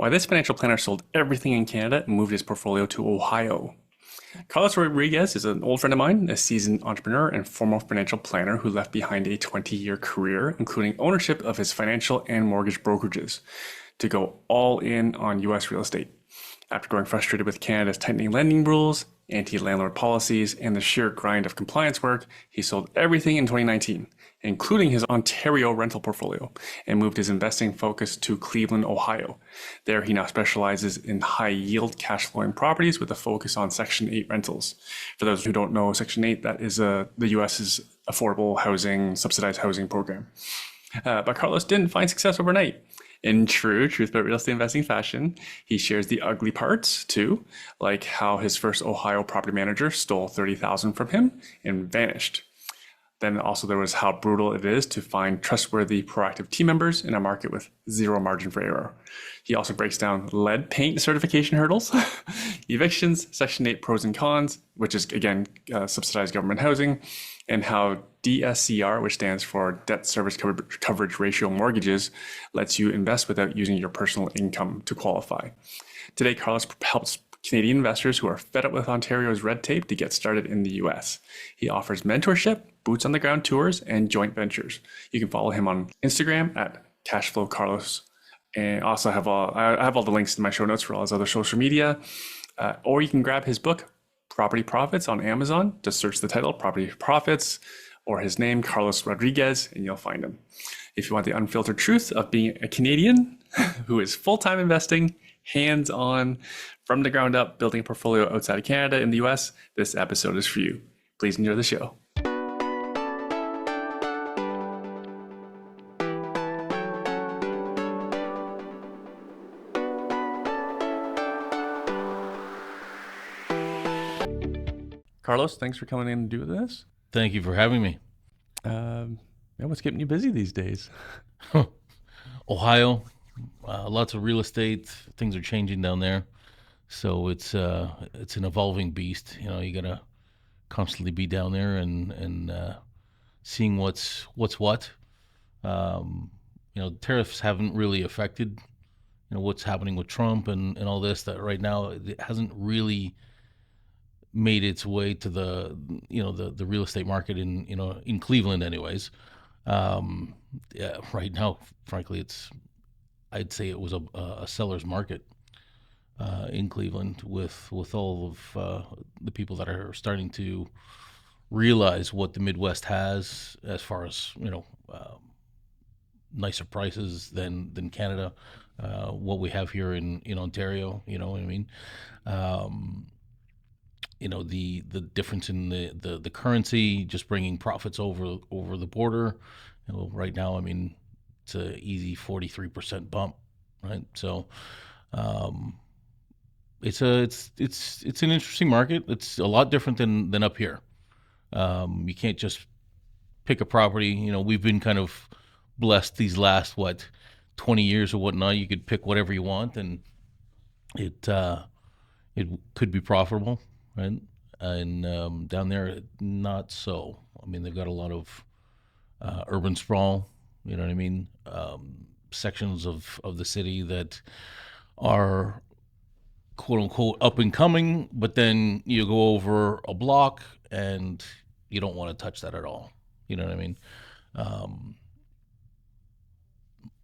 Why this financial planner sold everything in Canada and moved his portfolio to Ohio. Carlos Rodrigues is an old friend of mine, a seasoned entrepreneur and former financial planner who left behind a 20-year career, including ownership of his financial and mortgage brokerages, to go all in on U.S. real estate. After growing frustrated with Canada's tightening lending rules, anti-landlord policies, and the sheer grind of compliance work, he sold everything in 2019, including his Ontario rental portfolio, and moved his investing focus to Cleveland, Ohio. There, he now specializes in high-yield cash-flowing properties with a focus on Section 8 rentals. For those who don't know, Section 8, that is the U.S.'s affordable housing, subsidized housing program. But Carlos didn't find success overnight. In true truth about real estate investing fashion, he shares the ugly parts too, like how his first Ohio property manager stole $30,000 from him and vanished. Then also there was how brutal it is to find trustworthy, proactive team members in a market with zero margin for error. He also breaks down lead paint certification hurdles, evictions, Section 8 pros and cons, which is again subsidized government housing, and how DSCR, which stands for debt service coverage ratio mortgages, lets you invest without using your personal income to qualify. Today, Carlos helps Canadian investors who are fed up with Ontario's red tape to get started in the US. He offers mentorship, boots on the ground tours, and joint ventures. You can follow him on Instagram at CashflowCarlos. And also I have all the links in my show notes for all his other social media. Or you can grab his book, Property Profits, on Amazon. Just search the title, Property Profits, or his name, Carlos Rodrigues, and you'll find him. If you want the unfiltered truth of being a Canadian who is full-time investing, hands-on, from the ground up, building a portfolio outside of Canada in the US, this episode is for you. Please enjoy the show. Carlos, thanks for coming in to do this. Thank you for having me. What's keeping you busy these days? Ohio, lots of real estate. Things are changing down there, so it's an evolving beast. You know, you gotta constantly be down there and seeing what's what. Tariffs haven't really affected what's happening with Trump and all this. That right now it hasn't really made its way to the real estate market in Cleveland anyways. Right now, frankly, I'd say it was a seller's market in Cleveland with all of the people that are starting to realize what the Midwest has as far as nicer prices than Canada, what we have here in Ontario. You know what I mean? The difference in the currency, just bringing profits over the border. Right now, I mean, it's an easy 43% bump, right? So, it's an interesting market. It's a lot different than up here. You can't just pick a property. We've been kind of blessed these last 20 years or whatnot. You could pick whatever you want, and it could be profitable. Right, and down there, not so. I mean, they've got a lot of urban sprawl. You know what I mean? Sections of the city that are quote unquote up and coming, but then you go over a block and you don't want to touch that at all. You know what I mean?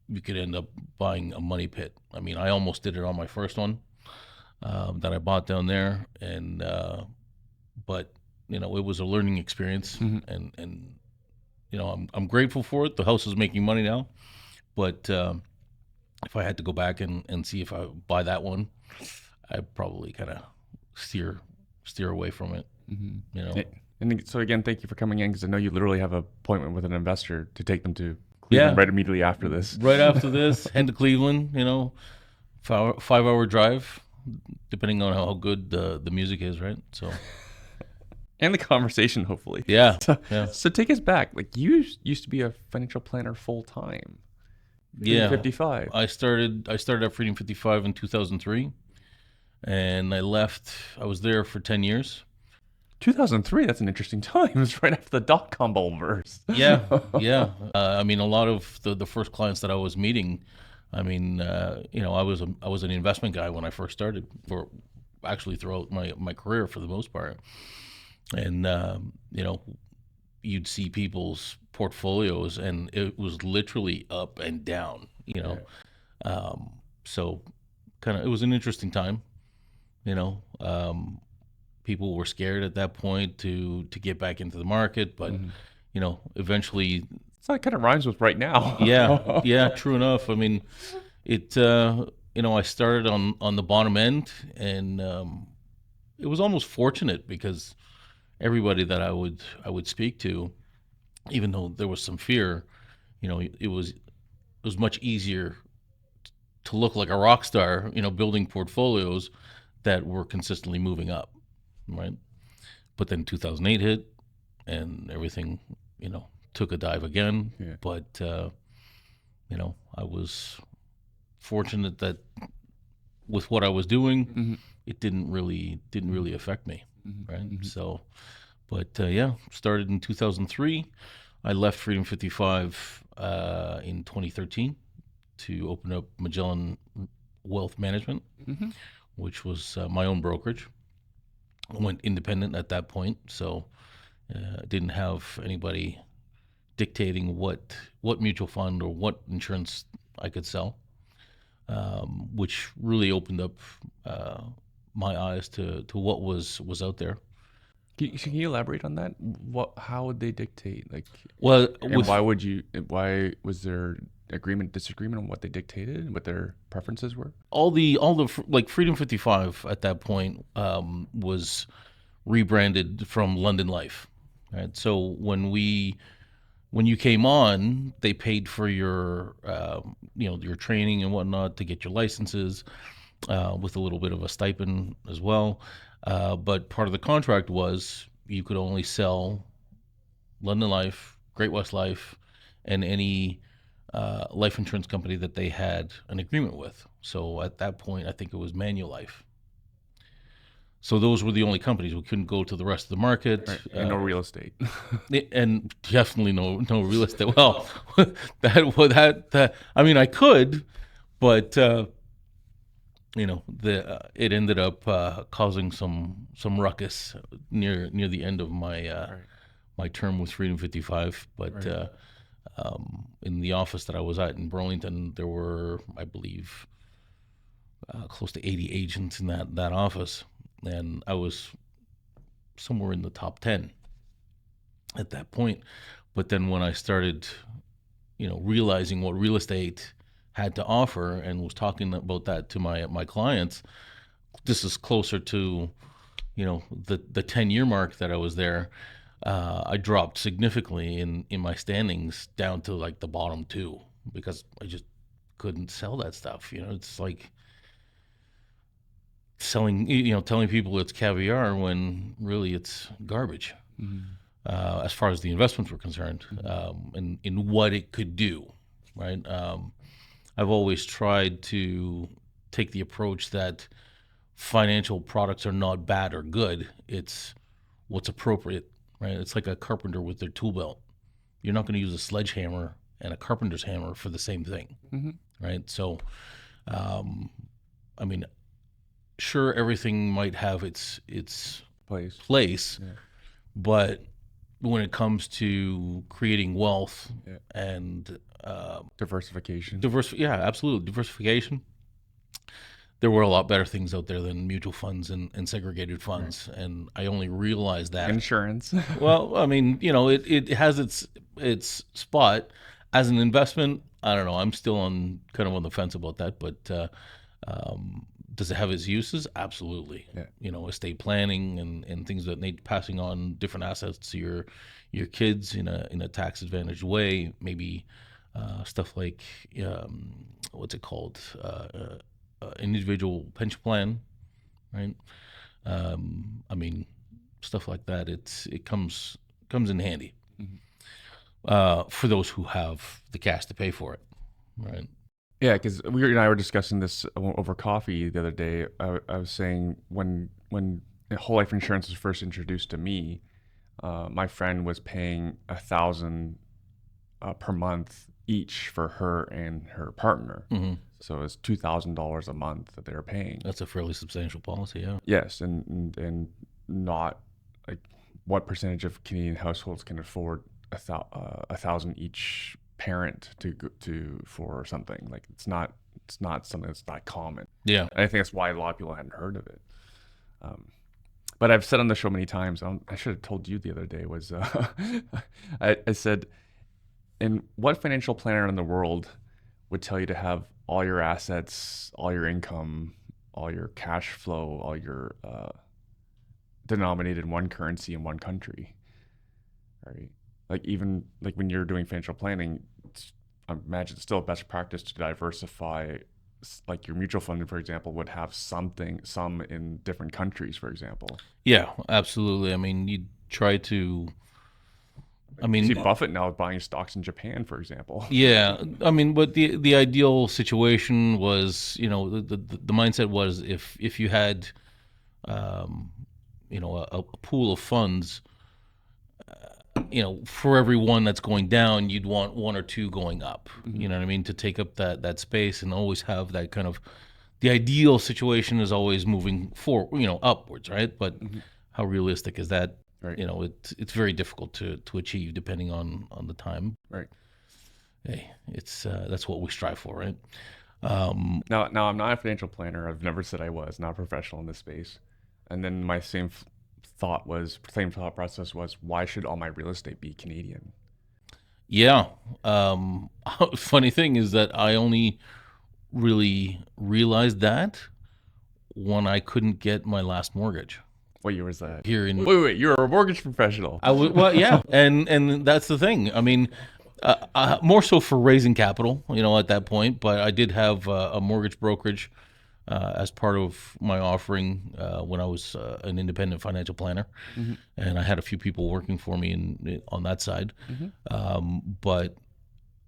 You could end up buying a money pit. I mean, I almost did it on my first one. That I bought down there, and but it was a learning experience, and I'm grateful for it. The house is making money now, but if I had to go back and see if I buy that one, I'd probably kind of steer away from it. And so again, thank you for coming in, because I know you literally have an appointment with an investor to take them to Cleveland right immediately after this. Right after this, head to Cleveland. 5-hour drive. Depending on how good the music is, right? So, and the conversation, hopefully. Yeah. So take us back. Like, you used to be a financial planner full time. Yeah. 55. I started at Freedom 55 in 2003, and I left. I was there for 10 years. 2003. That's an interesting time. It was right after the dot-com bubble burst. Yeah. I mean, a lot of the first clients that I was meeting I mean, I was an investment guy when I first started, for actually throughout my career for the most part, and you'd see people's portfolios, and it was literally up and down. So kind of it was an interesting time. You know, people were scared at that point to get back into the market, but eventually, So that kind of rhymes with right yeah, now. yeah, true enough. I mean, it I started on the bottom end, and it was almost fortunate because everybody that I would speak to, even though there was some fear, it was much easier to look like a rock star, building portfolios that were consistently moving up, right? But then 2008 hit, and everything, took a dive again. Yeah. But I was fortunate that with what I was doing, it didn't really affect me, right? So, but yeah, started in 2003. I left Freedom 55 in 2013 to open up Magellan Wealth Management, which was my own brokerage. I went independent at that point, so didn't have anybody dictating what mutual fund or what insurance I could sell, which really opened up my eyes to what was out there. Can you elaborate on that? How would they dictate? Like, Well, and why was there disagreement on what they dictated, what their preferences were? all the like Freedom 55 at that point was rebranded from London Life, right? So when you came on, they paid for your training and whatnot to get your licenses, with a little bit of a stipend as well. But part of the contract was you could only sell London Life, Great West Life, and any life insurance company that they had an agreement with. So at that point, I think it was Manulife. So those were the only companies. We couldn't go to the rest of the market. Right. And no real estate. And definitely no real estate. Well, that I mean, I could, but it ended up causing some ruckus near the end of my term with Freedom 55. But Right. in the office that I was at in Burlington, there were, I believe, close to 80 agents in that office, and I was somewhere in the top 10 at that point. But then when I started, realizing what real estate had to offer and was talking about that to my clients, this is closer to, the 10-year mark that I was there. I dropped significantly in my standings down to like the bottom two because I just couldn't sell that stuff. It's like telling people it's caviar when really it's garbage. As far as the investments were concerned, and in what it could do, right? I've always tried to take the approach that financial products are not bad or good. It's what's appropriate, right? It's like a carpenter with their tool belt. You're not going to use a sledgehammer and a carpenter's hammer for the same thing, right? So, I mean, sure, everything might have its place, Yeah. but when it comes to creating wealth Yeah. and Diversification. yeah, absolutely, diversification, there were a lot better things out there than mutual funds and segregated funds, and I only realized that. Insurance. Well, I mean, it has its spot as an investment. I don't know. I'm still kind of on the fence about that, but does it have its uses? Absolutely. Yeah. Estate planning and things that need passing on different assets to your kids in a tax advantaged way. Maybe stuff like what's it called? Individual pension plan, right? I mean, stuff like that. It comes in handy for those who have the cash to pay for it, right? Yeah, because we and I were discussing this over coffee the other day. I was saying when whole life insurance was first introduced to me, my friend was paying 1,000 per month each for her and her partner. Hmm. So it's $2,000 a month that they're paying. That's a fairly substantial policy, yeah. Yes, and not like what percentage of Canadian households can afford a thousand each parent to for something like it's not something that's that common. Yeah. And I think that's why a lot of people hadn't heard of it. But I've said on the show many times. I should have told you the other day was I said, in what financial planner in the world would tell you to have all your assets, all your income, all your cash flow, all your denominated in one currency in one country, right? Like even like when you're doing financial planning, I imagine it's still best practice to diversify. Like your mutual fund, for example, would have some in different countries, for example. Yeah, absolutely. I mean, you try to. I mean, see Buffett now buying stocks in Japan, for example. yeah. I mean, but the ideal situation was, the mindset was if you had, a pool of funds, for every one that's going down, you'd want one or two going up. Mm-hmm. You know what I mean? To take up that space and always have that kind of. The ideal situation is always moving upwards, right? But how realistic is that? Right. It's very difficult to achieve depending on the time. Right. Hey, it's that's what we strive for, right? Now I'm not a financial planner. I've never said I was not a professional in this space. And then my same thought process was, why should all my real estate be Canadian? Yeah. Funny thing is that I only really realized that when I couldn't get my last mortgage. What year was that? Here in Wait, you're a mortgage professional. well, yeah, and that's the thing. I mean, more so for raising capital, at that point. But I did have a mortgage brokerage as part of my offering when I was an independent financial planner, and I had a few people working for me on that side. But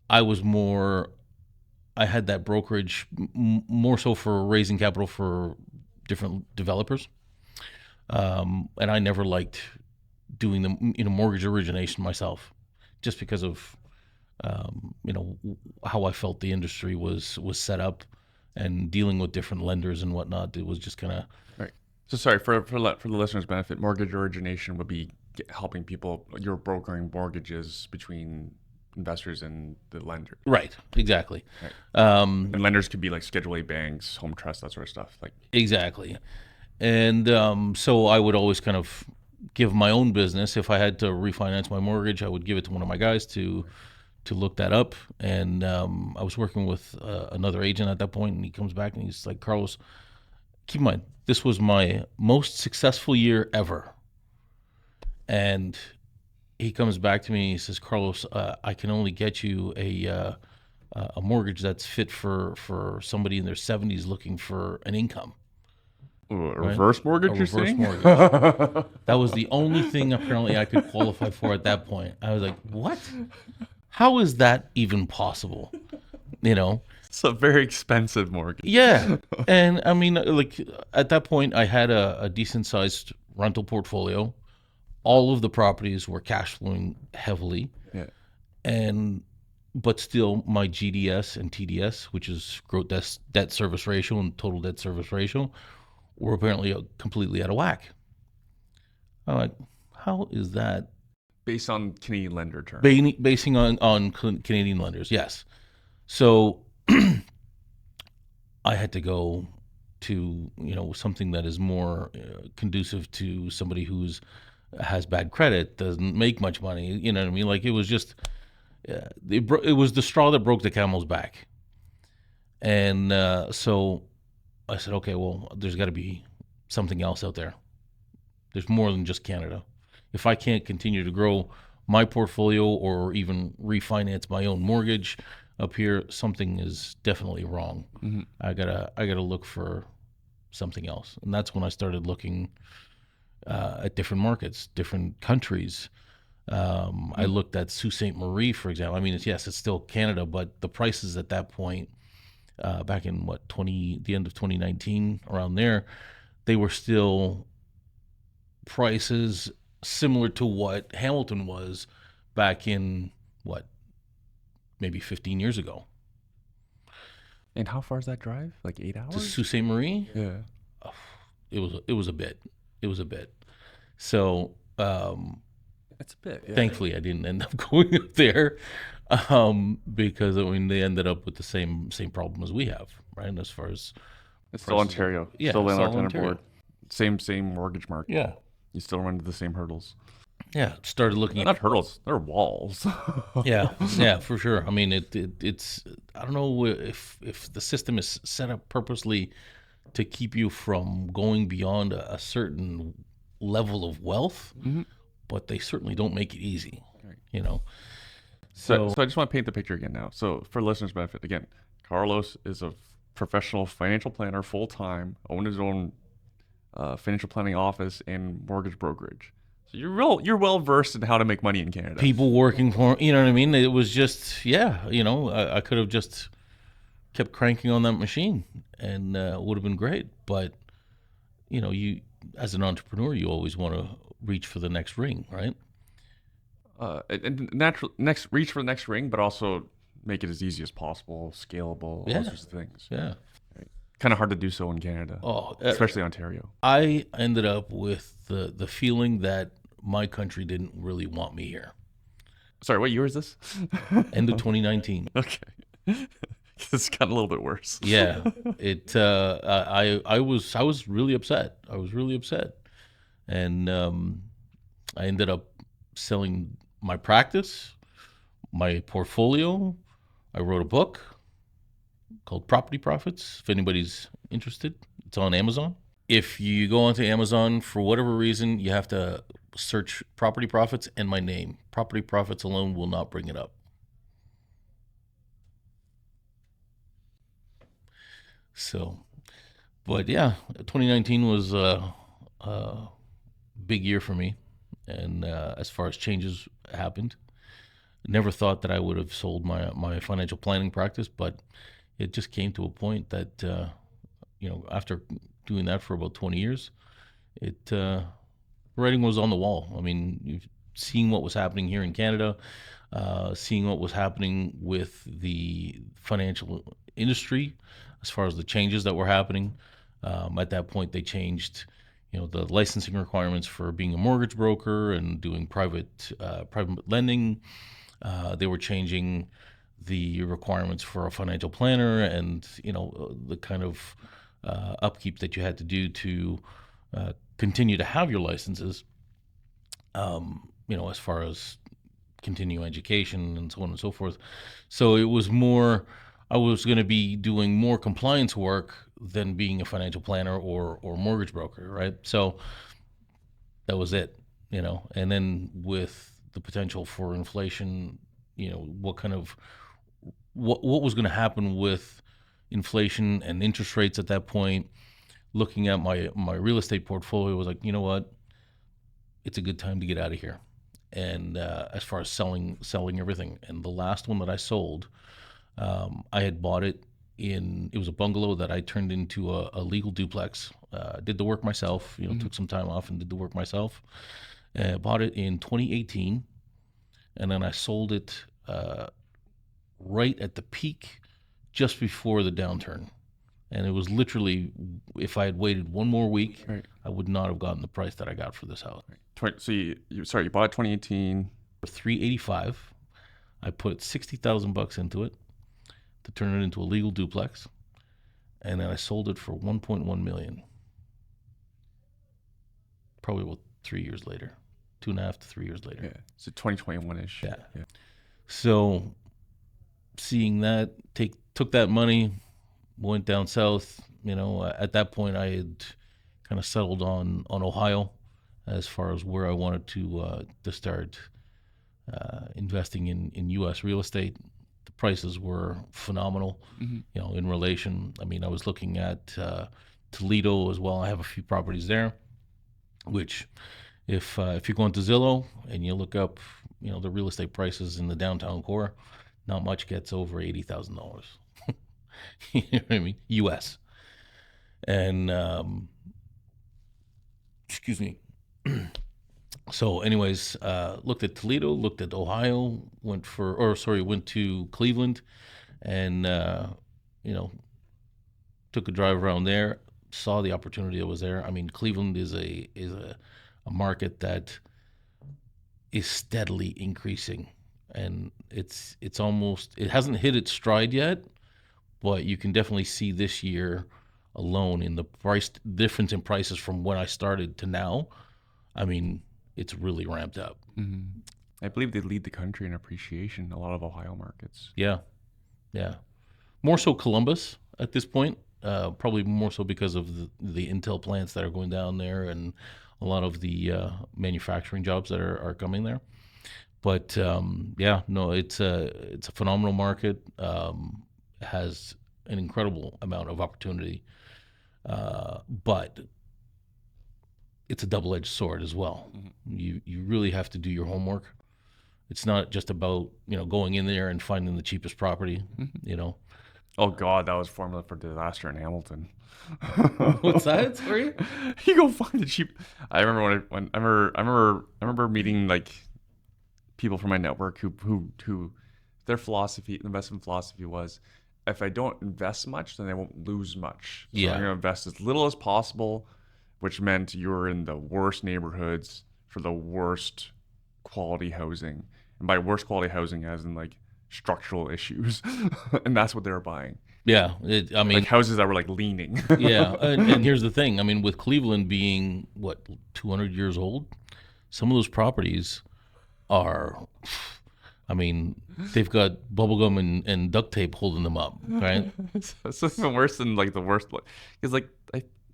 I had that brokerage more so for raising capital for different developers. And I never liked doing the mortgage origination myself, just because of how I felt the industry was set up, and dealing with different lenders and whatnot. It was just kind of right. So sorry for the listeners' benefit. Mortgage origination would be helping people. You're brokering mortgages between investors and the lender. Right. Exactly. Right. And lenders could be like Schedule A banks, home trust, that sort of stuff. Like exactly. And so I would always kind of give my own business. If I had to refinance my mortgage, I would give it to one of my guys to look that up. And I was working with another agent at that point, and he comes back and he's like, Carlos, keep in mind, this was my most successful year ever. And he comes back to me and he says, Carlos, I can only get you a mortgage that's fit for somebody in their 70s looking for an income. A reverse mortgage, you're saying? Reverse mortgage. That was the only thing apparently I could qualify for at that point. I was like, what? How is that even possible? It's a very expensive mortgage. Yeah. And I mean, like at that point, I had a decent sized rental portfolio. All of the properties were cash flowing heavily. Yeah. But still my GDS and TDS, which is gross debt service ratio and total debt service ratio, were apparently completely out of whack. I'm like, how is that? Based on Canadian lender terms. Basing on Canadian lenders, yes. So I had to go to something that is more conducive to somebody has bad credit, doesn't make much money. You know what I mean? Like it was just it was the straw that broke the camel's back. And so I said, okay, well, there's got to be something else out there. There's more than just Canada. If I can't continue to grow my portfolio or even refinance my own mortgage up here, something is definitely wrong. Mm-hmm. I gotta look for something else, and that's when I started looking at different markets, different countries. I looked at Sault Ste. Marie, for example. I mean, it's still Canada, but the prices at that point, back in the end of 2019, around there, they were still prices similar to what Hamilton was back in maybe 15 years ago. And how far is that drive? Like 8 To hours? Sault Ste. Marie, Yeah. it was a bit. It was a bit. So It's a bit. Yeah. thankfully, I didn't end up going up there, because I mean they ended up with the same problem as we have, right? As far as It's still prices- Ontario. Yeah, Still it's all landlord tenant Ontario. board. Same mortgage market. Yeah, You still run into the same hurdles. yeah. Started looking They're at not hurdles. They're walls. yeah, for sure. I mean, it's I don't know if the system is set up purposely to keep you from going beyond a certain level of wealth, but they certainly don't make it easy. Right. You know, So I just want to paint the picture again now. So for listeners' benefit, again, Carlos is a professional financial planner, full time, owns his own financial planning office and mortgage brokerage. So you're well versed in how to make money in Canada. people working for, you know what I mean? It was just, yeah, you know, I could have just kept cranking on that machine and it would have been great. But, you know, you, as an entrepreneur, you always want to reach for the next ring, right? And reach for the next ring, but also make it as easy as possible, scalable, all Yeah. those sorts of things. Yeah. Kind of hard to do so in Canada, Oh, especially Ontario. I ended up with the feeling that my country didn't really want me here. Sorry, what year is this? End of 2019. Okay. It's gotten a little bit worse. Yeah, I was really upset. I was really upset, and I ended up selling my practice, my portfolio. I wrote a book called Property Profits. If anybody's interested, it's on Amazon. If you go onto Amazon for whatever reason, you have to search Property Profits and my name. Property Profits alone will not bring it up. So, but yeah, 2019 was a big year for me, and as far as changes happened, never thought that I would have sold my financial planning practice, but it just came to a point that you know, after doing that for about 20 years, it writing was on the wall. I mean, you've seeing what was happening here in Canada, seeing what was happening with the financial industry, as far as the changes that were happening. At that point, they changed, you know, the licensing requirements for being a mortgage broker and doing private lending. They were changing the requirements for a financial planner, and you know, the kind of upkeep that you had to do to continue to have your licenses. You know, as far as continuing education and so on and so forth. So it was more, I was going to be doing more compliance work than being a financial planner or mortgage broker, right? So that was it, you know. And then with the potential for inflation, you know, what was going to happen with inflation and interest rates at that point, looking at my real estate portfolio, was like, you know what, it's a good time to get out of here. And as far as selling everything, and the last one that I sold, I had bought it it was a bungalow that I turned into a legal duplex. Did the work myself, you know, took some time off and did the work myself. Bought it in 2018, and then I sold it right at the peak, just before the downturn. And it was literally, if I had waited one more week, Right. I would not have gotten the price that I got for this house. So you bought it 2018. For $385, I put $60,000 into it to turn it into a legal duplex, and then I sold it for $1.1 million. Probably about 3 years later, 2.5 to 3 years later. Yeah. So 2021-ish. Yeah. So seeing that, took that money, went down south. You know, at that point I had kind of settled on Ohio as far as where I wanted to start investing in U.S. real estate. The prices were phenomenal, you know, in relation. I mean, I was looking at Toledo as well. I have a few properties there, which if you go into Zillow and you look up, you know, the real estate prices in the downtown core, not much gets over $80,000. You know what I mean? U.S. And excuse me. So, anyways, looked at Toledo, looked at Ohio, went to Cleveland, and you know, took a drive around there, saw the opportunity that was there. I mean, Cleveland is a market that is steadily increasing, and it's almost, it hasn't hit its stride yet, but you can definitely see this year alone in the price difference in prices from when I started to now. I mean, it's really ramped up. Mm-hmm. I believe they lead the country in appreciation, a lot of Ohio markets. Yeah, yeah. More so Columbus at this point. Probably more so because of the Intel plants that are going down there and a lot of the manufacturing jobs that are coming there. But yeah, no, it's a phenomenal market. Has an incredible amount of opportunity, but it's a double-edged sword as well. Mm-hmm. You really have to do your homework. It's not just about going in there and finding the cheapest property. Mm-hmm. Oh God, that was formula for disaster in Hamilton. What's that? Sorry? You go find the cheap. I remember I remember meeting like people from my network who their investment philosophy was, if I don't invest much, then I won't lose much. So I'm gonna invest as little as possible, which meant you were in the worst neighborhoods for the worst quality housing. And by worst quality housing, as in like structural issues, and that's what they were buying. Yeah, I mean, like houses that were like leaning. Yeah, and here's the thing. I mean, with Cleveland being 200 years old, some of those properties are, I mean, they've got bubblegum and duct tape holding them up, right? So it's even worse than like the worst. Because like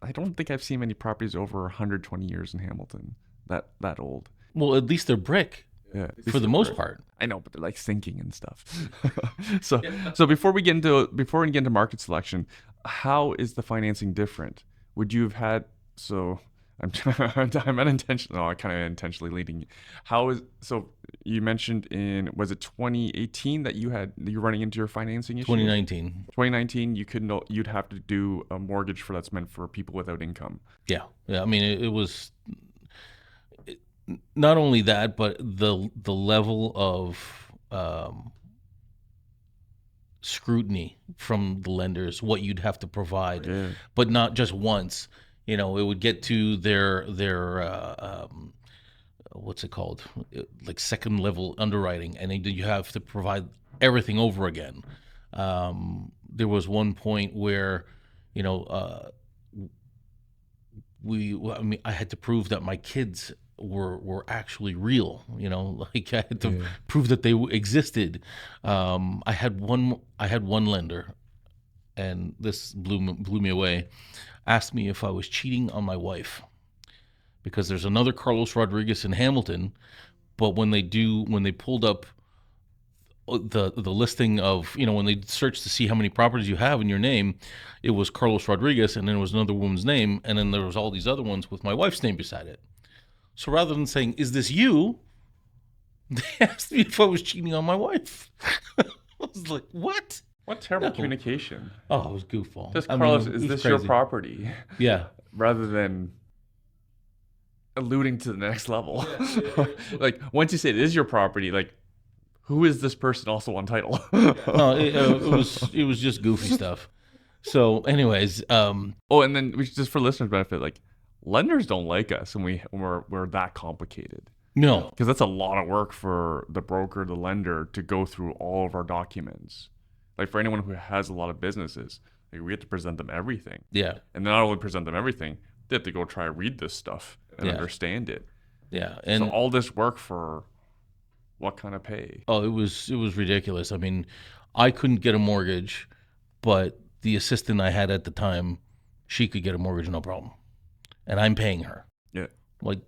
I don't think I've seen many properties over 120 years in Hamilton that old. Well, at least they're brick. Yeah, for the most part. I know, but they're like sinking and stuff. So before we get into market selection, how is the financing different? Would you have had I'm unintentional. No, I kind of intentionally leading. You mentioned was it 2018 that you're running into your financing issue? 2019. 2019, you'd have to do a mortgage that's meant for people without income. Yeah. I mean, it was. Not only that, but the level of scrutiny from the lenders, what you'd have to provide, but not just once. It would get to their what's it called, like second level underwriting, and then you have to provide everything over again. There was one point where, I had to prove that my kids were actually real, like I had to prove that they existed. I had one lender, and this blew me away, asked me if I was cheating on my wife, because there's another Carlos Rodrigues in Hamilton, but when they pulled up the listing of, when they searched to see how many properties you have in your name, it was Carlos Rodrigues, and then it was another woman's name, and then there was all these other ones with my wife's name beside it. So rather than saying, "Is this you?" they asked me if I was cheating on my wife. I was like, "What? What terrible communication!" Oh, it was goofball. Just Carlos, is this your property? Yeah. Rather than alluding to the next level. Like once you say it is your property, like who is this person also on title? No, it was just goofy stuff. So, anyways, and then just for listeners' benefit, like, lenders don't like us when we're that complicated. No, because that's a lot of work for the broker, the lender, to go through all of our documents. Like for anyone who has a lot of businesses, like, we have to present them everything. Yeah, and not only present them everything, they have to go try to read this stuff and understand it. Yeah, and so all this work for what kind of pay? Oh, it was ridiculous. I mean, I couldn't get a mortgage, but the assistant I had at the time, she could get a mortgage, no problem. And I'm paying her. Yeah. Like,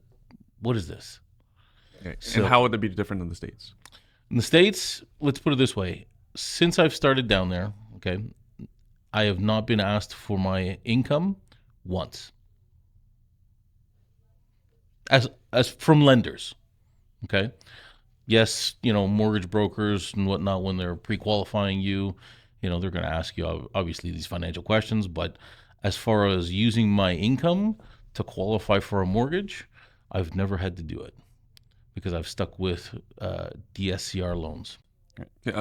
what is this? Okay. So, and how would it be different in the States? In the States, let's put it this way. Since I've started down there, okay, I have not been asked for my income once. As from lenders, okay? Yes, mortgage brokers and whatnot, when they're pre-qualifying you, they're going to ask you, obviously, these financial questions. But as far as using my income to qualify for a mortgage, I've never had to do it. because I've stuck with DSCR loans.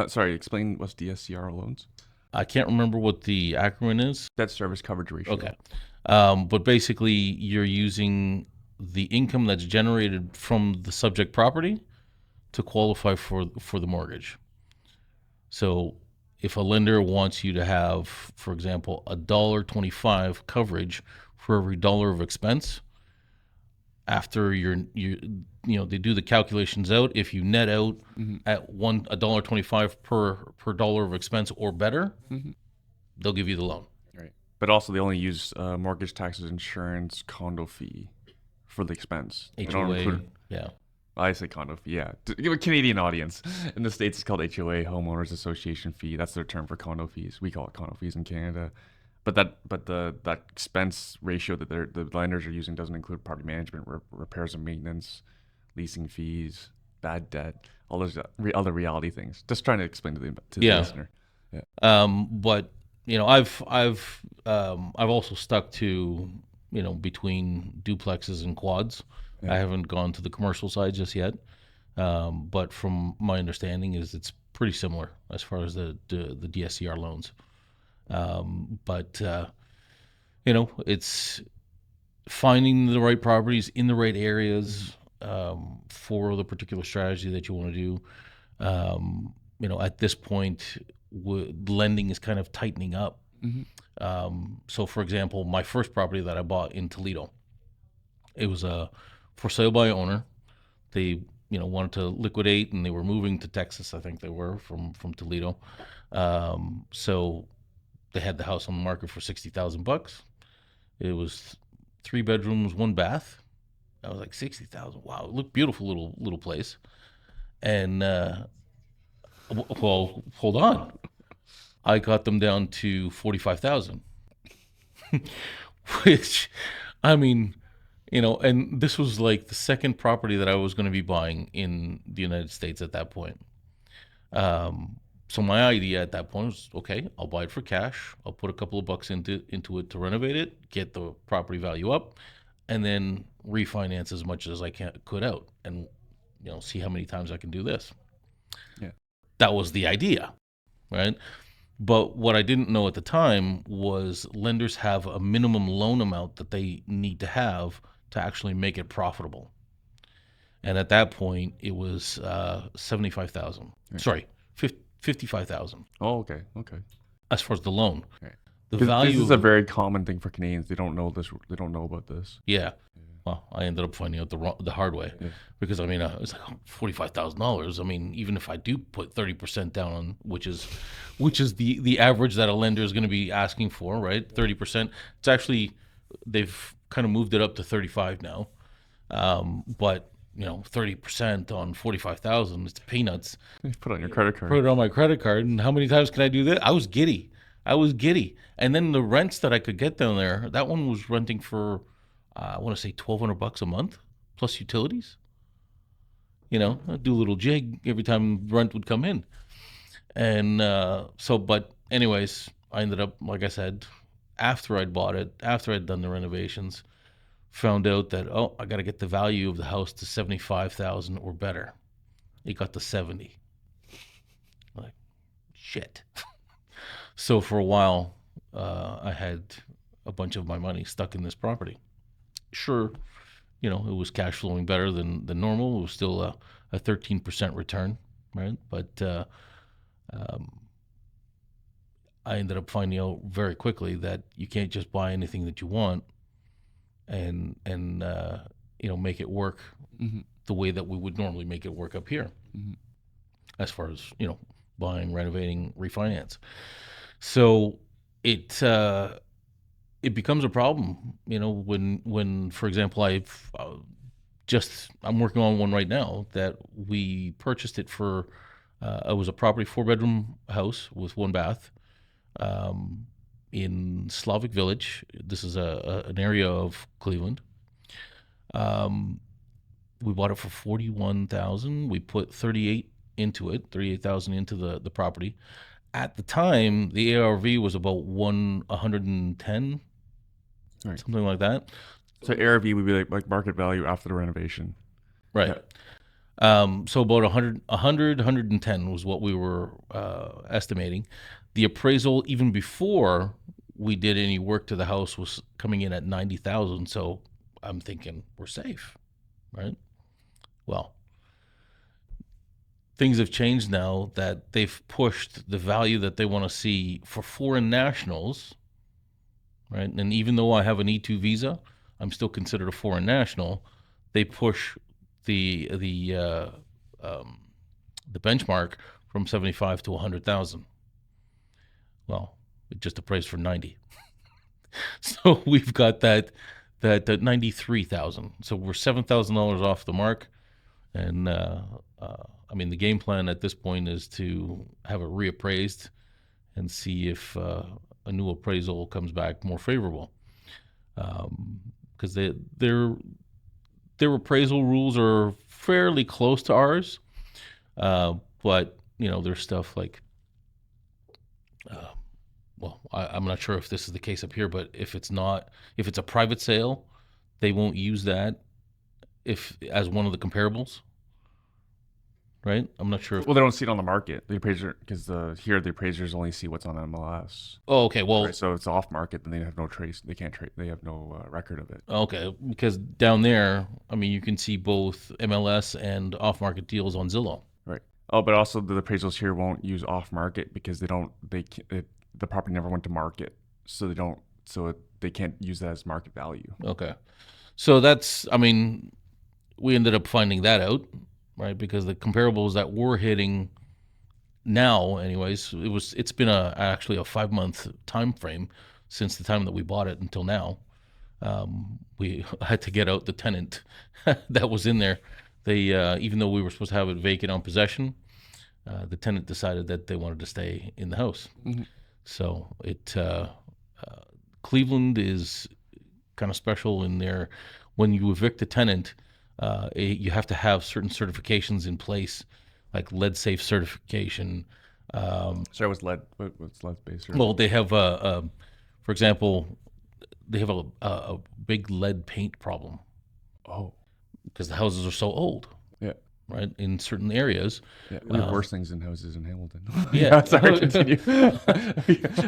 Sorry, explain what's DSCR loans. I can't remember what the acronym is. Debt service coverage ratio. Okay. But basically, you're using the income that's generated from the subject property to qualify for the mortgage. So if a lender wants you to have, for example, $1.25 coverage for every dollar of expense, after they do the calculations out, if you net out at $1.25 per dollar of expense or better, they'll give you the loan. Right. But also they only use mortgage taxes, insurance, condo fee for the expense. They don't HOA, include, yeah. I say condo fee, yeah. To give a Canadian audience. In the States, it's called HOA, Homeowners Association fee. That's their term for condo fees. We call it condo fees in Canada. But that expense ratio that the lenders are using doesn't include property management, repairs and maintenance, leasing fees, bad debt, all those other reality things. Just trying to explain to the listener. Yeah. But I've also stuck to between duplexes and quads. Yeah. I haven't gone to the commercial side just yet, but from my understanding is it's pretty similar as far as the DSCR loans. But it's finding the right properties in the right areas for the particular strategy that you want to do. At this point, lending is kind of tightening up. So, for example, my first property that I bought in Toledo, it was a for sale by owner. They wanted to liquidate, and they were moving to Texas. I think they were from Toledo. So they had the house on the market for $60,000. It was 3 bedrooms, 1 bath. I was like, $60,000. Wow, it looked beautiful, little place. And well, hold on, I got them down to $45,000, which, I mean, and this was like the second property that I was going to be buying in the United States at that point. So my idea at that point was, okay, I'll buy it for cash. I'll put a couple of bucks into it to renovate it, get the property value up, and then refinance as much as I could out, and see how many times I can do this. Yeah, that was the idea, right? But what I didn't know at the time was lenders have a minimum loan amount that they need to have to actually make it profitable. And at that point, it was $75,000. Right. Sorry, $55,000. Oh, okay. As far as the loan, right. The value. This is a very common thing for Canadians. They don't know this. They don't know about this. Yeah. Well, I ended up finding out the hard way, because it's like $45,000. I mean, even if I do put 30% down on, which is the average that a lender is going to be asking for, right? 30%. It's actually, they've kind of moved it up to 35 now, but 30% on 45,000, it's peanuts. You put it on your credit card. Put it on my credit card, and how many times can I do that? I was giddy. And then the rents that I could get down there, that one was renting for, I want to say $1,200 a month plus utilities. I'd do a little jig every time rent would come in. And but anyways, I ended up, like I said, after I'd bought it, after I'd done the renovations, found out that, I got to get the value of the house to $75,000 or better. It got to $70,000. Like, shit. So for a while, I had a bunch of my money stuck in this property. Sure, it was cash flowing better than normal. It was still a 13% return, right? But I ended up finding out very quickly that you can't just buy anything that you want and make it work the way that we would normally make it work up here, as far as buying, renovating, refinance. So it becomes a problem, when for example, I'm working on one right now that we purchased it for. It was a property 4-bedroom house with 1 bath, in Slavic Village. This is an area of Cleveland. We bought it for $41,000. We put $38,000 into the property. At the time, the ARV was about 110, right, something like that. So ARV would be like market value after the renovation, right? So about 110 was what we were estimating. The appraisal, even before we did any work to the house, was coming in at 90,000. So I'm thinking we're safe, right? Well, things have changed now that they've pushed the value that they want to see for foreign nationals, right? And even though I have an E2 visa, I'm still considered a foreign national. They push the benchmark from 75 to 100,000. Well, it just appraised for 90. So we've got that 93,000. So we're $7,000 off the mark, and I mean the game plan at this point is to have it reappraised and see if a new appraisal comes back more favorable, because their appraisal rules are fairly close to ours, but there's stuff like. Well, I'm not sure if this is the case up here, but if it's a private sale, they won't use that as one of the comparables, right? I'm not sure. Well, they don't see it on the market. The appraiser, because here the appraisers only see what's on MLS. Oh, okay. Well, right, so it's off market, then they have no trace. They can't trade. They have no record of it. Okay, because down there, I mean, you can see both MLS and off market deals on Zillow. Right. Oh, but also the appraisals here won't use off market because the property never went to market, so they can't use that as market value. Okay, so I mean, we ended up finding that out, right? Because the comparables that we're hitting now, anyways, it's been actually a 5-month time frame since the time that we bought it until now. We had to get out the tenant that was in there. They even though we were supposed to have it vacant on possession, the tenant decided that they wanted to stay in the house. Mm-hmm. So Cleveland is kind of special in there. When you evict a tenant, you have to have certain certifications in place, like lead safe certification. Sorry, what's lead based? Well, they have for example, they have a big lead paint problem. Oh, because the houses are so old. Yeah. Right, in certain areas. Yeah, we have worse things in houses in Hamilton. Yeah. Sorry, continue.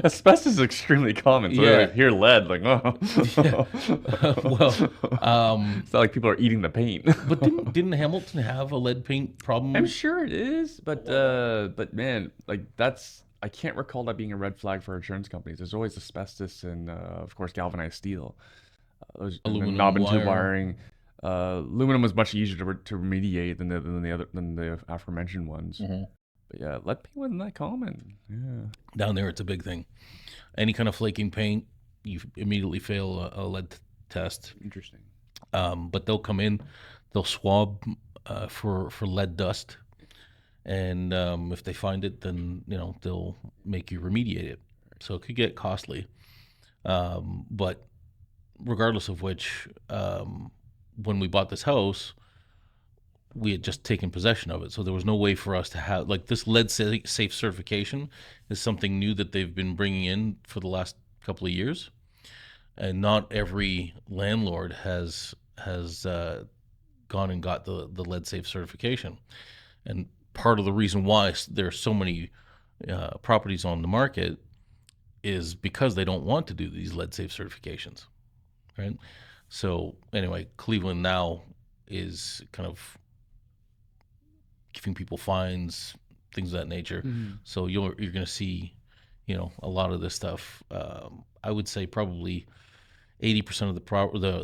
Asbestos is extremely common. So yeah. Hear lead, like, oh. Yeah. Well, it's not like people are eating the paint. But didn't Hamilton have a lead paint problem? I'm sure it is, but man, like I can't recall that being a red flag for insurance companies. There's always asbestos and of course galvanized steel, aluminum knob and tube wiring. Aluminum was much easier to remediate than the aforementioned ones. Mm-hmm. But yeah, lead paint wasn't that common. Yeah, down there it's a big thing. Any kind of flaking paint, you immediately fail a lead test. Interesting. But they'll come in, they'll swab for lead dust, and if they find it, then they'll make you remediate it. So it could get costly. But regardless of which. When we bought this house, we had just taken possession of it. So there was no way for us to have, like, this lead safe certification is something new that they've been bringing in for the last couple of years. And not every landlord has gone and got the lead safe certification. And part of the reason why there's so many properties on the market is because they don't want to do these lead safe certifications, right? So anyway, Cleveland now is kind of giving people fines, things of that nature. Mm-hmm. So you're going to see, a lot of this stuff. I would say probably 80% of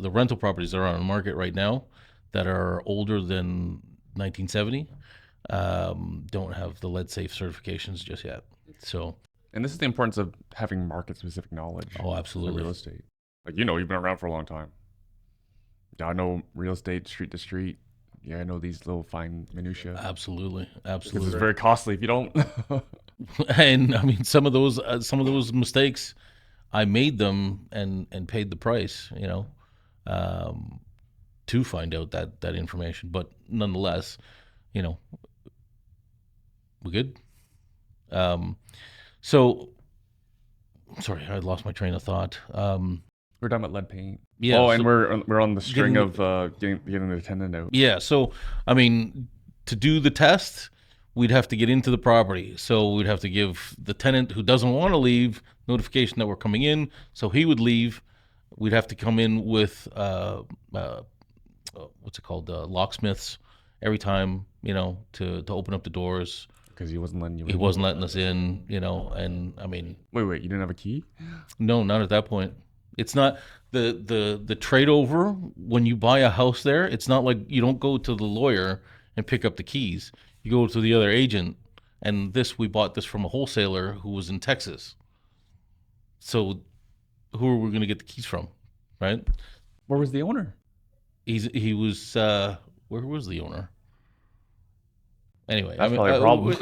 the rental properties that are on the market right now that are older than 1970 don't have the lead safe certifications just yet. So, and this is the importance of having market specific knowledge. Oh, absolutely. Real estate, like you've been around for a long time. I know real estate street to street. Yeah, I know these little fine minutiae. Absolutely. Because it's very costly if you don't. And I mean, some of those mistakes, I made them and paid the price, to find out that information. But nonetheless, we're good. So, sorry, I lost my train of thought. We're talking about lead paint. Yeah. Oh, and we're on the string of getting the tenant out. Yeah. So, I mean, to do the test, we'd have to get into the property. So we'd have to give the tenant who doesn't want to leave notification that we're coming in, so he would leave. We'd have to come in with what's it called, locksmiths every time, to open up the doors. Because he wasn't letting you in. He wasn't letting us in, and I mean, Wait, you didn't have a key? no, not at that point. It's not the trade over when you buy a house there. It's not like you don't go to the lawyer and pick up the keys. You go to the other agent, and we bought this from a wholesaler who was in Texas. So who are we going to get the keys from, right? Where was the owner? He was where was the owner? Anyway, That's probably a problem.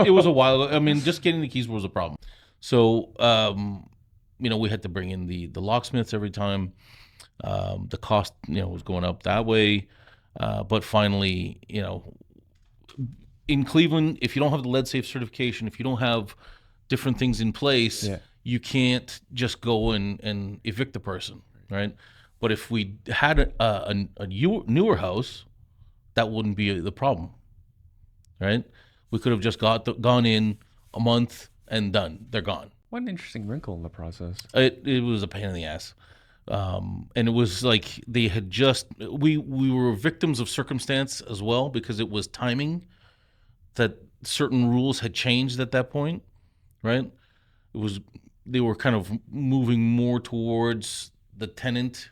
it was a while ago. I mean, just getting the keys was a problem. So we had to bring in the locksmiths every time. The cost was going up that way, but finally, in Cleveland, if you don't have the lead safe certification, if you don't have different things in place, you can't just go and evict the person, right? But if we had a newer house, that wouldn't be the problem, right? We could have just gone in a month and done. They're gone. What an interesting wrinkle in the process. It was a pain in the ass. And it was like they had we were victims of circumstance as well, because it was timing that certain rules had changed at that point, right? They were kind of moving more towards the tenant,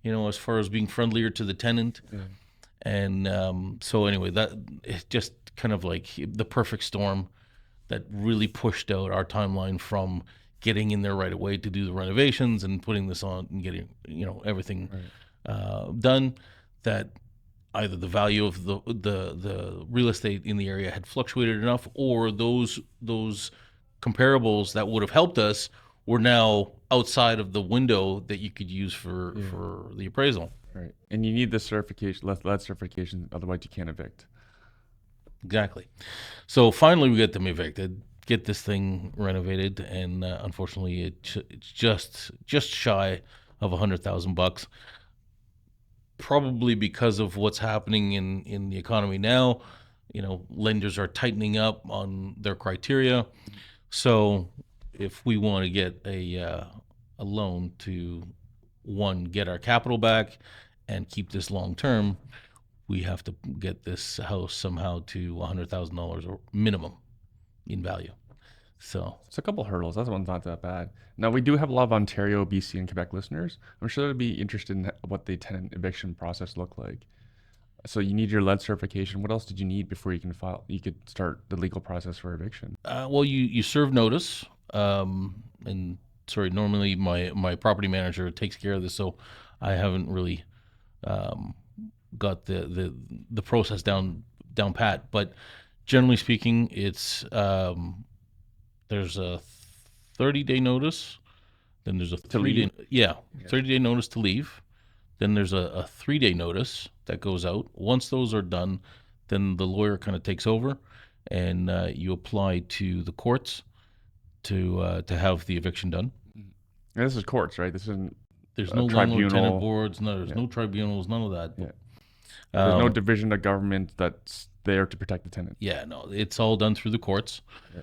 as far as being friendlier to the tenant. Yeah. And so anyway, that it's just kind of like the perfect storm that really pushed out our timeline from getting in there right away to do the renovations and putting this on and getting everything done. That either the value of the real estate in the area had fluctuated enough, or those comparables that would have helped us were now outside of the window that you could use for the appraisal. Right, and you need the certification, lead certification, otherwise you can't evict. Exactly. So finally, we get them evicted, get this thing renovated, and unfortunately, it's just shy of $100,000. Probably because of what's happening in the economy now, lenders are tightening up on their criteria. So if we want to get a loan to, one, get our capital back and keep this long term, we have to get this house somehow to $100,000 or minimum in value. So it's a couple hurdles. That one's not that bad. Now, we do have a lot of Ontario, BC, and Quebec listeners. I'm sure they'd be interested in what the tenant eviction process looked like. So you need your lead certification. What else did you need before you could start the legal process for eviction? Well, you serve notice, and sorry, normally my property manager takes care of this, so I haven't really got the process down pat. But generally speaking, it's there's a 30-day notice, then there's a 30-day notice to leave. Then there's a 3-day notice that goes out. Once those are done, then the lawyer kind of takes over, and you apply to the courts to have the eviction done. And this is courts, right? This isn't. There's no landlord tenant boards. No, there's no tribunals. None of that. Yeah. There's no division of government that's there to protect the tenant. Yeah, no, it's all done through the courts. Yeah.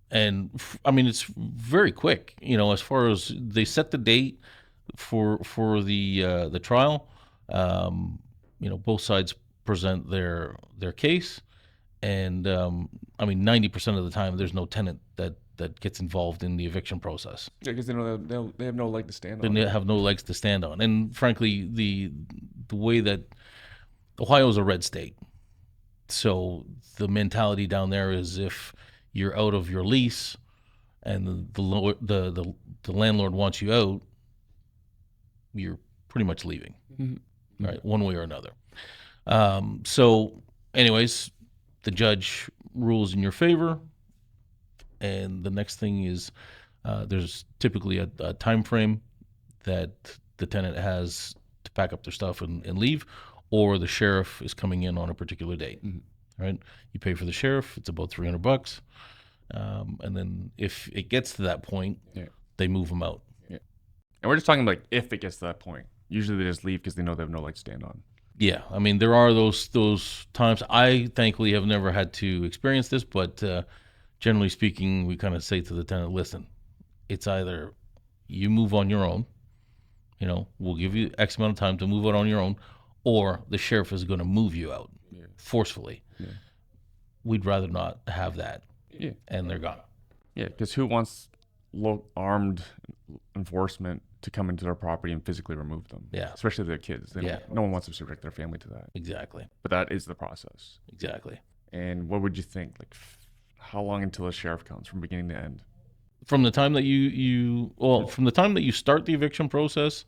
And I mean, it's very quick, as far as they set the date for the trial. Both sides present their case, and I mean, 90% of the time, there's no tenant that gets involved in the eviction process. Yeah, because they have no leg to stand on. They have no legs to stand on, and frankly, the way that Ohio is a red state, so the mentality down there is if you're out of your lease and the landlord wants you out, you're pretty much leaving, right? One way or another. So anyways, the judge rules in your favor. And the next thing is there's typically a time frame that the tenant has to pack up their stuff and leave, or the sheriff is coming in on a particular date, right? You pay for the sheriff. It's about $300. And then if it gets to that point, they move them out. Yeah. And we're just talking like if it gets to that point. Usually they just leave because they know they have no leg to stand on. Yeah, I mean there are those times. I thankfully have never had to experience this, but generally speaking, we kind of say to the tenant, "Listen, it's either you move on your own. We'll give you X amount of time to move out on your own, or the sheriff is going to move you out forcefully. Yeah. We'd rather not have that." Yeah. And they're gone. Yeah, because who wants armed enforcement to come into their property and physically remove them? Yeah. Especially their kids. Yeah. No one wants to subject their family to that. Exactly. But that is the process. Exactly. And what would you think? Like, how long until a sheriff comes from beginning to end? From the time that from the time that you start the eviction process,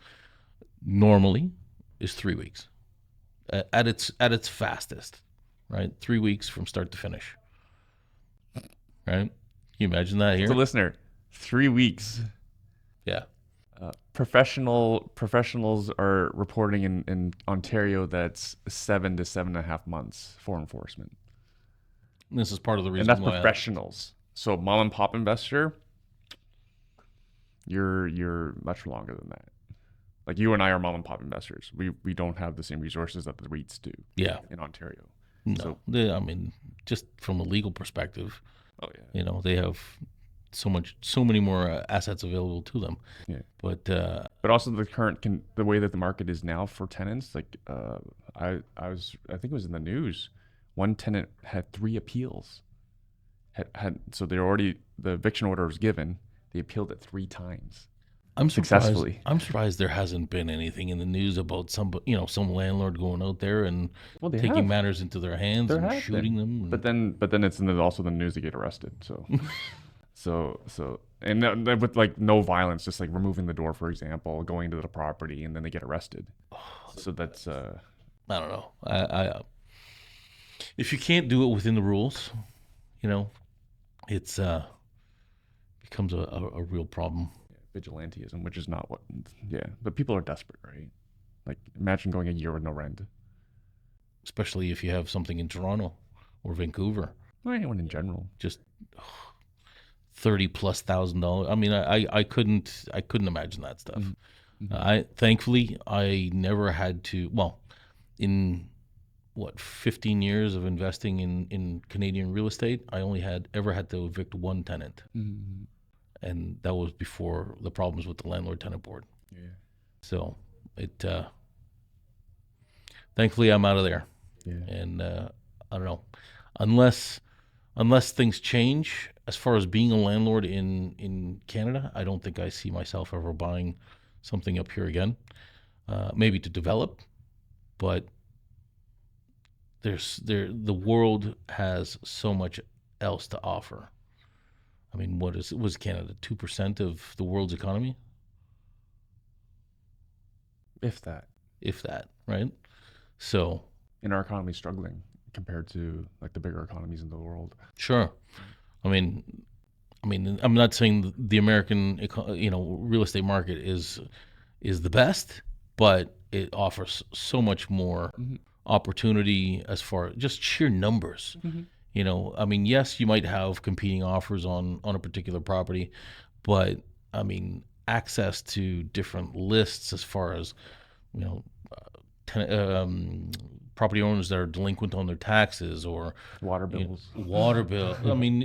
normally is 3 weeks at its fastest, right? 3 weeks from start to finish, right? Can you imagine that here? So, listener, 3 weeks. Yeah. Professionals are reporting in Ontario that's 7 to 7.5 months for enforcement. And this is part of the reason And that's why professionals. So mom and pop investor, you're much longer than that. Like you and I are mom and pop investors. We don't have the same resources that the REITs do. Yeah. In Ontario. No, I mean, just from a legal perspective, oh yeah, they have so many more assets available to them. Yeah. But also the way that the market is now for tenants, like I think it was in the news, one tenant had 3 appeals. So the eviction order was given. They appealed it 3 times. Successfully. I'm surprised there hasn't been anything in the news about some landlord going out there and taking matters into their hands and shooting them. But then it's also the news to get arrested. So, and with like no violence, just like removing the door, for example, going into the property, and then they get arrested. So that's I don't know. I if you can't do it within the rules, it's becomes a real problem. Vigilantism, which is not what. Yeah, but people are desperate, right? Like imagine going a year with no rent, especially if you have something in Toronto or Vancouver. Or anyone in general. Just $30,000+. I mean, I couldn't imagine that stuff. Mm-hmm. Thankfully I never had to. Well, in 15 years of investing in Canadian real estate, I only ever had to evict one tenant. Mm-hmm. And that was before the problems with the landlord-tenant board. Yeah. So thankfully I'm out of there. Yeah. And I don't know, unless things change as far as being a landlord in Canada, I don't think I see myself ever buying something up here again. Maybe to develop, but the world has so much else to offer. I mean, was Canada 2% of the world's economy? If that, right? So, and our economy's struggling compared to like the bigger economies in the world. Sure. I mean, I'm not saying the American, real estate market is the best, but it offers so much more opportunity as far as just sheer numbers. Mm-hmm. I mean, yes, you might have competing offers on a particular property, but I mean, access to different lists as far as, property owners that are delinquent on their taxes or water bills. I mean,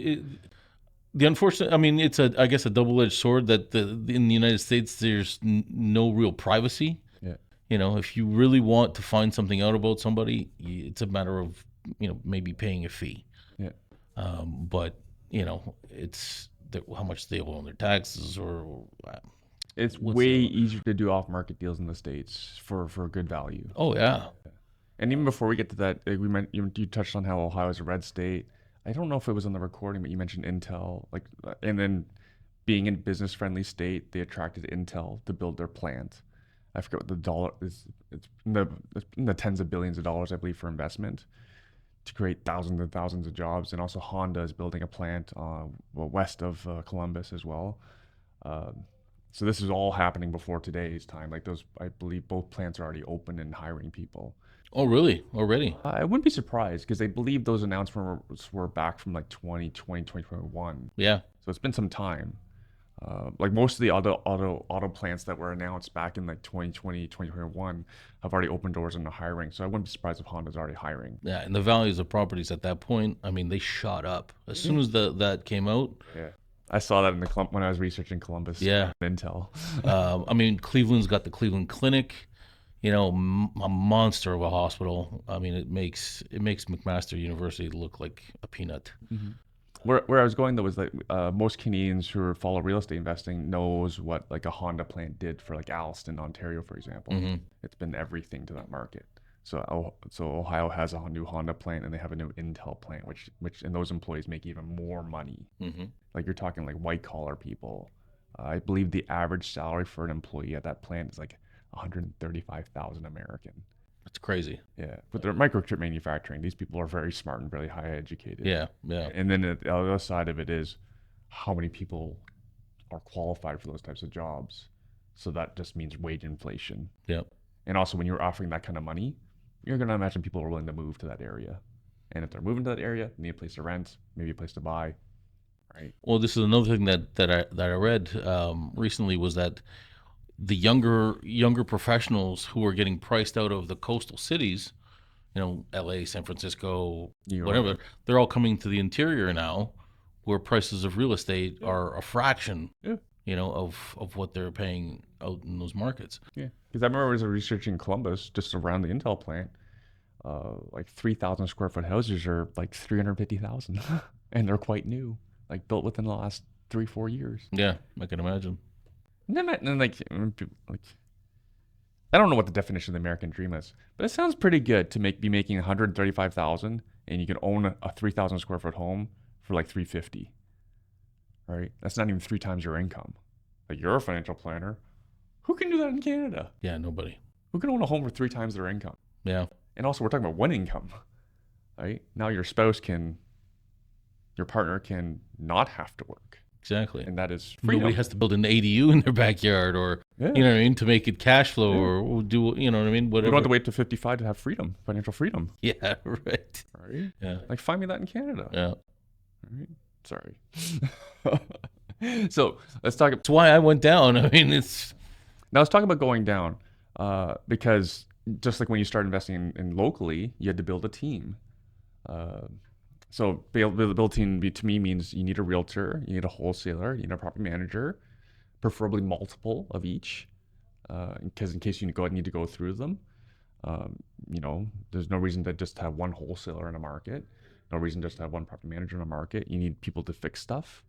it's I guess a double-edged sword that in the United States there's no real privacy. Yeah. If you really want to find something out about somebody, it's a matter of maybe paying a fee. Yeah. But it's how much they owe on their taxes or. It's way easier to do off-market deals in the States for good value. Oh yeah. And even before we get to that, you touched on how Ohio is a red state. I don't know if it was on the recording, but you mentioned Intel, and then being in business-friendly state, they attracted Intel to build their plant. I forget what the dollar is. It's in the tens of billions of dollars, I believe, for investment to create thousands and thousands of jobs. And also Honda is building a plant west of Columbus as well. So this is all happening before today's time. Like I believe both plants are already open and hiring people. Oh, really? Already? I wouldn't be surprised because I believe those announcements were back from like 2020, 2021. Yeah. So it's been some time. Like most of the auto plants that were announced back in like 2020, 2021 have already opened doors into hiring. So I wouldn't be surprised if Honda's already hiring. Yeah, and the values of properties at that point, I mean, they shot up as soon as that came out. Yeah. I saw that in the when I was researching Columbus. Yeah. Intel. I mean, Cleveland's got the Cleveland Clinic, you know, a monster of a hospital. I mean, it makes McMaster University look like a peanut. Where I was going though was that most Canadians who follow real estate investing knows what like a Honda plant did for like Alliston, Ontario, for example. It's been everything to that market. So Ohio has a new Honda plant and they have a new Intel plant, which and those employees make even more money. Like you're talking like white collar people. I believe the average salary for an employee at that plant is like 135,000 American. It's crazy. Yeah, but they're microchip manufacturing. These people are very smart and very high educated. Yeah, yeah. And then the other side of it is how many people are qualified for those types of jobs. So that just means wage inflation. Yeah. And also when you're offering that kind of money, you're going to imagine people are willing to move to that area. And if they're moving to that area, they need a place to rent, maybe a place to buy, right? Well, this is another thing that I read recently was that the younger professionals who are getting priced out of the coastal cities, you know, LA, San Francisco, whatever, they're all coming to the interior now, where prices of real estate are a fraction, you know, of what they're paying out in those markets. Yeah, because I remember I was researching Columbus, just around the Intel plant, like 3,000 square foot houses are like 350,000, and they're quite new, like built within the last 3-4 years. Yeah, I can imagine. And then like I don't know what the definition of the American dream is, but it sounds pretty good to be making 135,000 and you can own a 3,000 square foot home for like 350. Right? That's not even 3 times your income. Like you're a financial planner. Who can do that in Canada? Yeah, nobody. Who can own a home for 3 times their income? Yeah. And also we're talking about one income. Right? Now your partner can not have to work. Exactly. And that is freedom. Nobody has to build an ADU in their backyard or, you know what I mean, to make it cash flow or do, you know what I mean, whatever. We don't have to wait to 55 to have freedom, financial freedom. Yeah, right. Right? Yeah. Like find me that in Canada. Yeah. Right? Sorry. So let's talk. That's why I went down. I mean, Now let's talk about going down because just like when you start investing in locally, you had to build a team. So build a team to me means you need a realtor, you need a wholesaler, you need a property manager, preferably multiple of each, because in case you need to go through them, you know, there's no reason to just have one wholesaler in a market, no reason just to have one property manager in a market. You need people to fix stuff,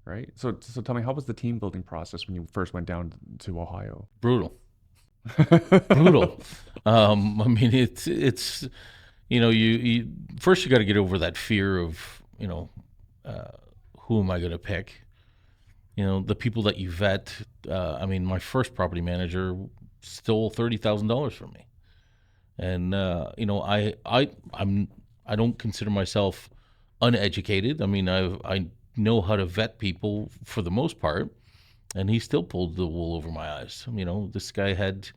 right? So tell me, how was the team building process when you first went down to Ohio? brutal. Brutal. I mean, it's. You know, you first you got to get over that fear of, you know, who am I going to pick? You know, the people that you vet. I mean, my first property manager stole $30,000 from me, and you know, I don't consider myself uneducated. I mean, I know how to vet people for the most part, and he still pulled the wool over my eyes. You know, this guy had.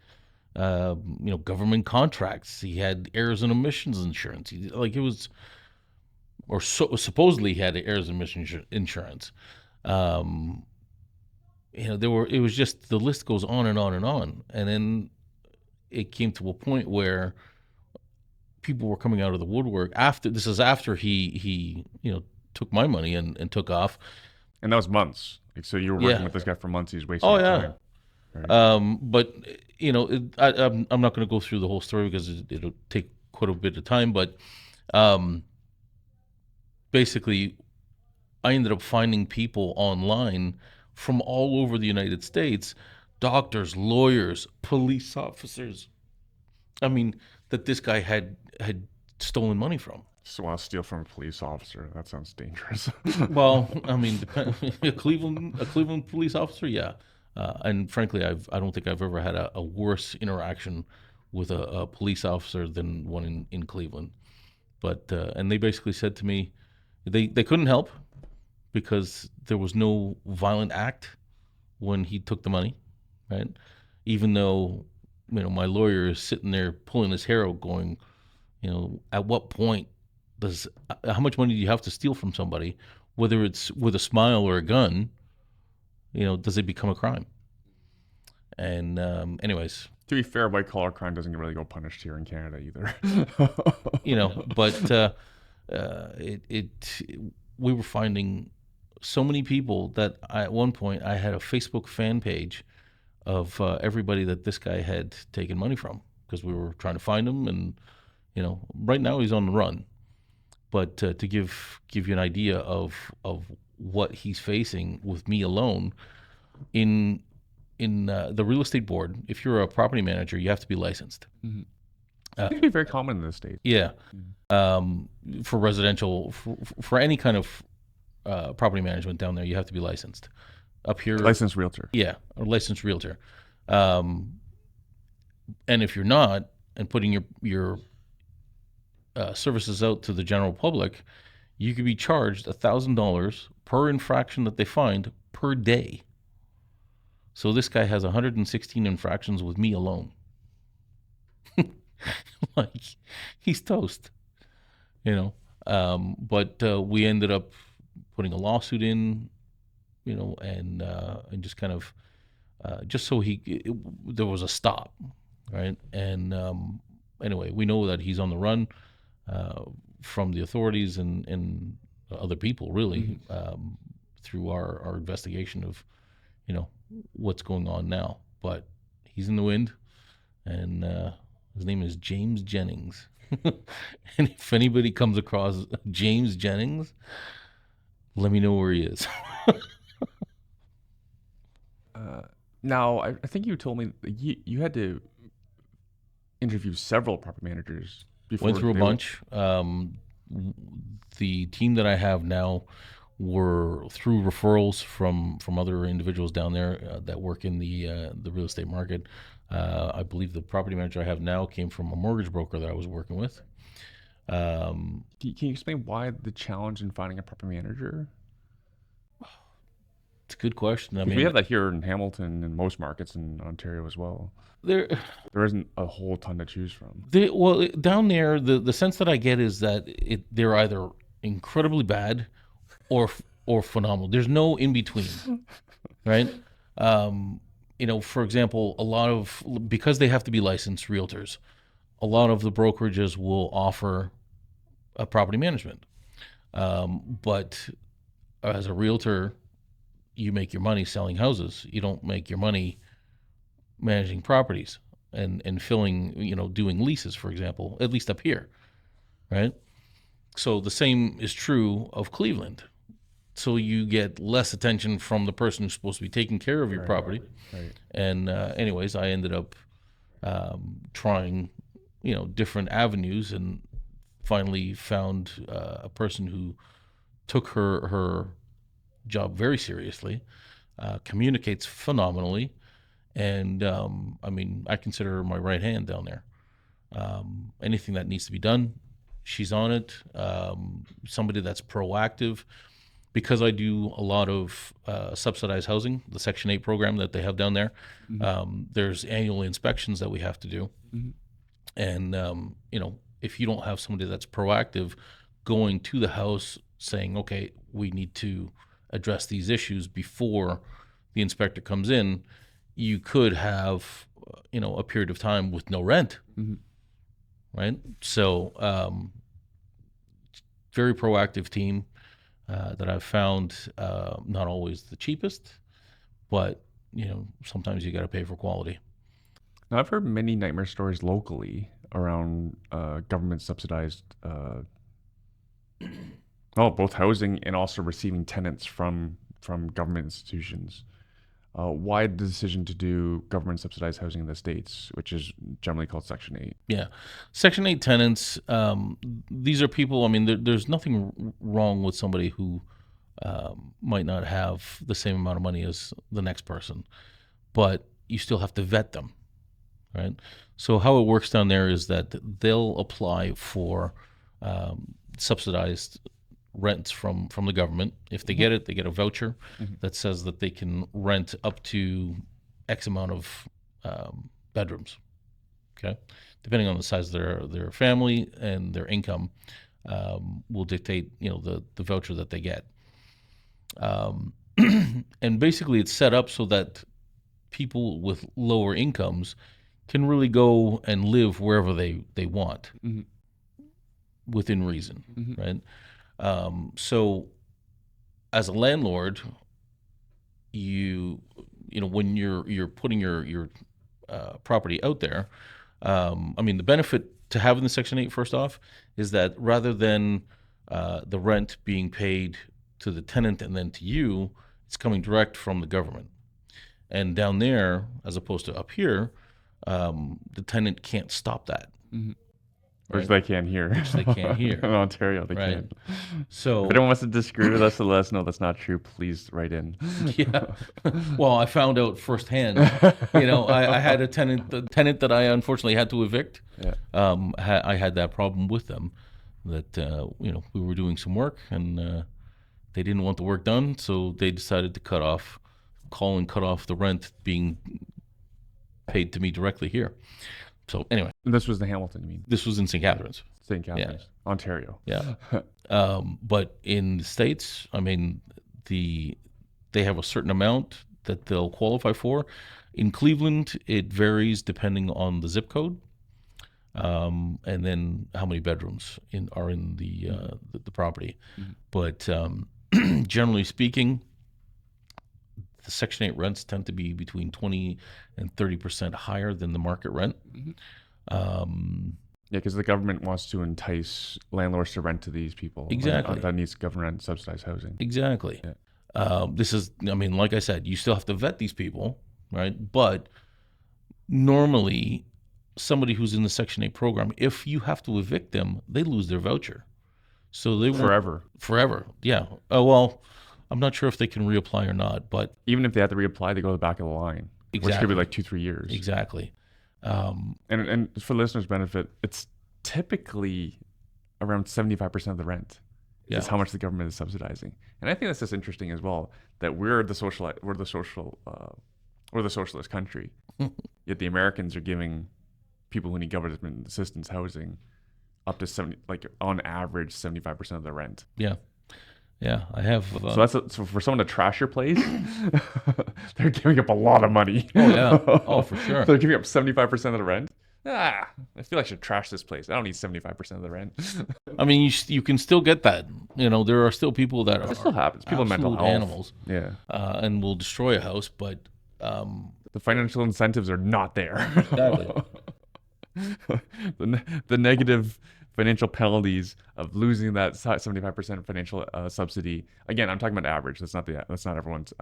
You know, government contracts. He had errors and omissions insurance. Supposedly he had errors and omissions insurance. You know, it was just, the list goes on and on and on. And then it came to a point where people were coming out of the woodwork after he you know, took my money and took off. And that was months. Like, so you were working with this guy for months. He's wasting your time. Right. But you know, I'm not going to go through the whole story because it'll take quite a bit of time. But basically, I ended up finding people online from all over the United States, doctors, lawyers, police officers. I mean, that this guy had stolen money from. So I'll steal from a police officer. That sounds dangerous. Well, I mean, a Cleveland police officer, yeah. And frankly, I don't think I've ever had a worse interaction with a police officer than one in Cleveland. But and they basically said to me, they couldn't help because there was no violent act when he took the money, right? Even though, you know, my lawyer is sitting there pulling his hair out, going, you know, at what point how much money do you have to steal from somebody, whether it's with a smile or a gun? does it become a crime? And anyways, To be fair, white collar crime doesn't really go punished here in Canada either. but we were finding so many people that at one point I had a Facebook fan page of everybody that this guy had taken money from, because we were trying to find him, and right now he's on the run. But to give you an idea of what he's facing with me alone, in the real estate board, if you're a property manager, you have to be licensed. Mm-hmm. It can be very common in the States. Yeah, for residential, for any kind of property management down there, you have to be licensed. Up here, licensed realtor. Yeah, a licensed realtor. And if you're not, and putting your services out to the general public, you could be charged $1,000 per infraction that they find per day. So this guy has 116 infractions with me alone. Like, he's toast, but we ended up putting a lawsuit in, and just kind of just so there was a stop, right? And anyway, we know that he's on the run from the authorities and other people, really, through our investigation of what's going on now. But he's in the wind, and his name is James Jennings. And if anybody comes across James Jennings, let me know where he is. Now, I think you told me that you had to interview several property managers before. Went through a bunch. The team that I have now were through referrals from other individuals down there that work in the real estate market. I believe the property manager I have now came from a mortgage broker that I was working with. Can you explain why the challenge in finding a property manager? It's a good question. I mean, we have that here in Hamilton and most markets in Ontario as well. There isn't a whole ton to choose from. Well, down there, the sense that I get is that they're either incredibly bad or phenomenal. There's no in between, right? For example, because they have to be licensed realtors, a lot of the brokerages will offer a property management, but as a realtor, you make your money selling houses. You don't make your money managing properties and filling, doing leases, for example, at least up here, right? So the same is true of Cleveland. So you get less attention from the person who's supposed to be taking care of your property. Right. And anyways, I ended up trying, different avenues, and finally found a person who took her job very seriously, communicates phenomenally, and I consider her my right hand down there. Anything that needs to be done, she's on it. Somebody that's proactive, because I do a lot of subsidized housing, the Section 8 program that they have down there. There's annual inspections that we have to do. And, if you don't have somebody that's proactive going to the house saying, okay, we need to address these issues before the inspector comes in, you could have, a period of time with no rent, right? So very proactive team that I've found, not always the cheapest, but, sometimes you got to pay for quality. Now, I've heard many nightmare stories locally around government subsidized both housing and also receiving tenants from government institutions. Why the decision to do government subsidized housing in the States, which is generally called Section 8? Yeah. Section 8 tenants, these are people, there's nothing wrong with somebody who might not have the same amount of money as the next person, but you still have to vet them, right? So how it works down there is that they'll apply for subsidized rents from the government. If they get it, they get a voucher that says that they can rent up to X amount of bedrooms. Okay, depending on the size of their family and their income, will dictate the voucher that they get. and basically it's set up so that people with lower incomes can really go and live wherever they want within reason, right? So as a landlord, you know, when you're putting your property out there, I mean, the benefit to having the Section 8, first off, is that rather than the rent being paid to the tenant and then to you, it's coming direct from the government. And down there, as opposed to up here, the tenant can't stop that. Which they can here. Which they can't here. In Ontario, they Right. can. So If anyone wants to disagree with us to let us know that's not true, please write in. yeah. Well, I found out firsthand. You know, I had the tenant that I unfortunately had to evict. Yeah. I had that problem with them, that you know, we were doing some work and they didn't want the work done, so they decided to cut off the rent being paid to me directly here. So anyway, And this was the Hamilton, you mean? this was in St. Catharines. St. Catharines, Ontario. Yeah. But in the States, I mean, they have a certain amount that they'll qualify for. In Cleveland, it varies depending on the zip code, and then how many bedrooms are in the property. But generally speaking, the Section 8 rents tend to be between 20 and 30% higher than the market rent. Yeah, because the government wants to entice landlords to rent to these people. Exactly. That needs government subsidized housing. Exactly. Yeah. This is, I mean, like I said, you still have to vet these people, right? But normally, somebody who's in the Section 8 program, if you have to evict them, they lose their voucher. So they Forever. Forever, yeah. Well, I'm not sure if they can reapply or not, but Even if they have to reapply, they go to the back of the line, which could Exactly. be like 2-3 years. exactly. And for listeners' benefit, it's typically around 75% of the rent. Yeah. Is how much the government is subsidizing. And I think that's just interesting as well, that we're the socialist country, yet the Americans are giving people who need government assistance housing up to 70, like on average 75% of the rent. Yeah. I have. So for someone to trash your place, they're giving up a lot of money. Oh yeah. Oh, for sure. They're giving up 75% of the rent. I feel I should trash this place. I don't need 75% of the rent. I mean, you can still get that. You know, there are still people that It still happens. People with mental absolute health. animals, Yeah. and will destroy a house, but The financial incentives are not there. Exactly. the negative financial penalties of losing that 75% financial subsidy. Again, I'm talking about average. That's not everyone's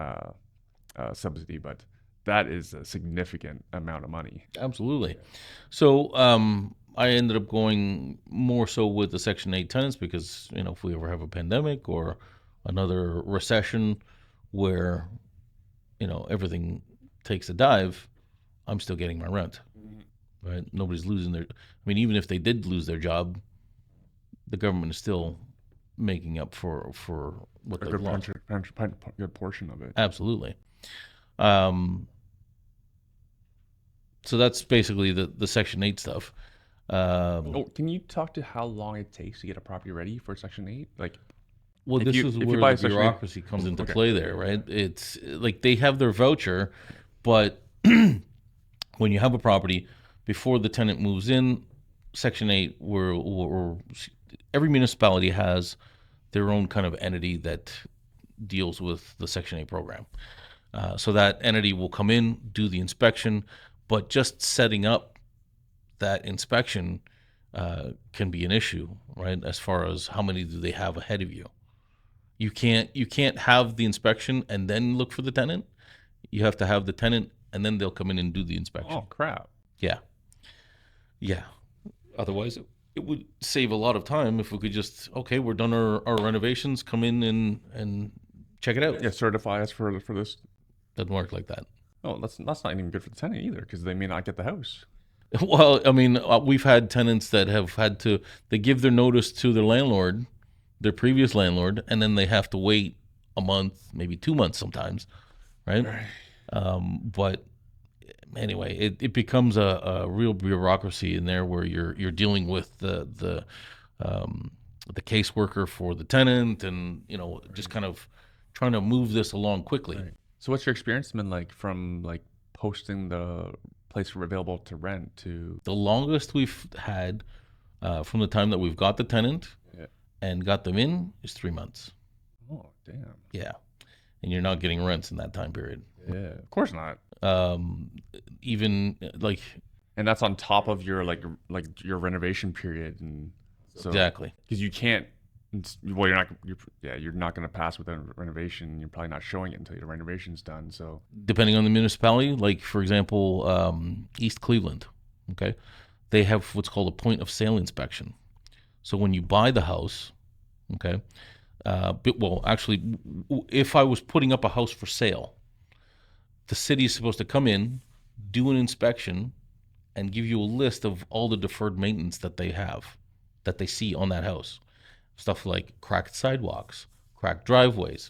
subsidy, but that is a significant amount of money. Absolutely. So I ended up going more so with the Section 8 tenants because, you know, if we ever have a pandemic or another recession where, you know, everything takes a dive, I'm still getting my rent. Right? Nobody's losing their. I mean, even if they did lose their job, the government is still making up for what A they've lost. good portion of it. Absolutely. So that's basically the Section 8 stuff. Can you talk to how long it takes to get a property ready for Section 8? Like, Well, if this you- is if you where buy the a Section 8 bureaucracy comes into Okay. play there, right? It's like they have their voucher, but when you have a property, before the tenant moves in, Section 8, where every municipality has their own kind of entity that deals with the Section 8 program. So that entity will come in, do the inspection, but just setting up that inspection can be an issue, right? As far as how many do they have ahead of you. You can't have the inspection and then look for the tenant. You have to have the tenant and then they'll come in and do the inspection. oh crap. Yeah. Otherwise, it would save a lot of time if we could just, okay, we're done our renovations, come in and check it out. Yeah, certify us for this. Doesn't work like that. Oh, that's not even good for the tenant either, because they may not get the house. Well, I mean, we've had tenants that have they give their notice to their landlord, their previous landlord, and then they have to wait a month, maybe 2 months sometimes, right? But anyway, it becomes a real bureaucracy in there where you're dealing with the caseworker for the tenant, and you know, just kind of trying to move this along quickly. Right. So what's your experience been like from like posting the place available to rent to? The longest we've had from the time that we've got the tenant Yeah. and got them in is 3 months. Oh, damn. Yeah. And you're not getting rents in that time period. Yeah, of course not. Even like And that's on top of your like your renovation period, and so exactly. because you can't. Well, you're not going to pass with a renovation. You're probably not showing it until your renovation's done. So Depending on the municipality, like for example, East Cleveland, okay, they have what's called a point of sale inspection. So when you buy the house, okay, actually, if I was putting up a house for sale, the city is supposed to come in, do an inspection, and give you a list of all the deferred maintenance that they have, that they see on that house. Stuff like cracked sidewalks, cracked driveways,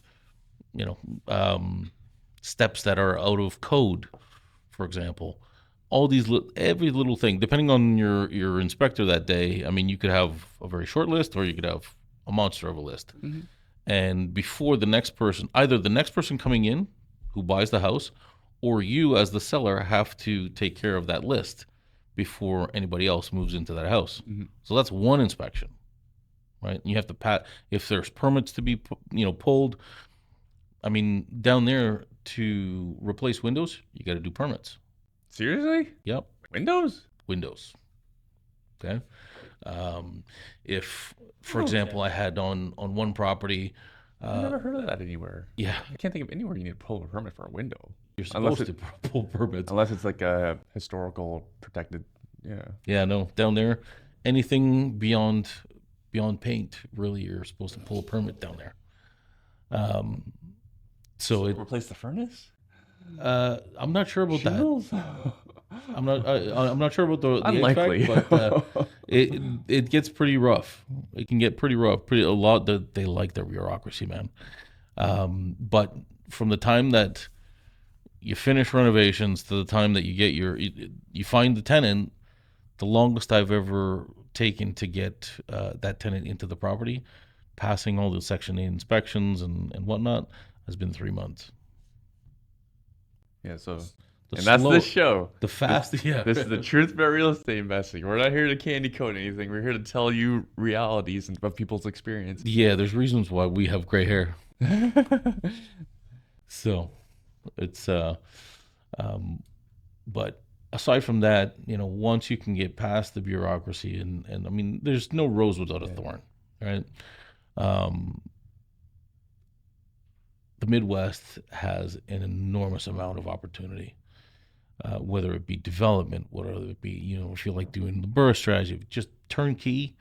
steps that are out of code, for example. All these, every little thing, depending on your inspector that day. I mean, you could have a very short list, or you could have a monster of a list. Mm-hmm. And before the next person, either the next person coming in who buys the house, or you as the seller have to take care of that list before anybody else moves into that house. Mm-hmm. So that's one inspection, right? You have to if there's permits to be pulled. I mean, down there to replace windows, you got to do permits. Seriously? Yep. Windows? Windows. Okay. If, for example, I had on one property. I've never heard of that anywhere. Yeah. I can't think of anywhere you need to pull a permit for a window. You're supposed to pull permits. Unless it's like a historical protected. Yeah. Yeah, no. Down there, anything beyond paint, really, you're supposed to pull a permit down there. So replace the furnace? I'm not sure about Shingles? that. I'm not sure about the Unlikely. HVAC, but it gets pretty rough. It can get pretty rough. A lot that they like their bureaucracy, man. But from the time that you finish renovations to the time that you get you find the tenant, the longest I've ever taken to get that tenant into the property, passing all the Section 8 inspections and whatnot, has been 3 months. Yeah, so That's this show. The fast, yeah. This is the truth about real estate investing. We're not here to candy coat anything. We're here to tell you realities of people's experience. Yeah, there's reasons why we have gray hair. So it's but aside from that, once you can get past the bureaucracy and I mean, there's no rose without a thorn, right? The Midwest has an enormous amount of opportunity, whether it be development, whether it be, if you like doing the burr strategy, just turnkey.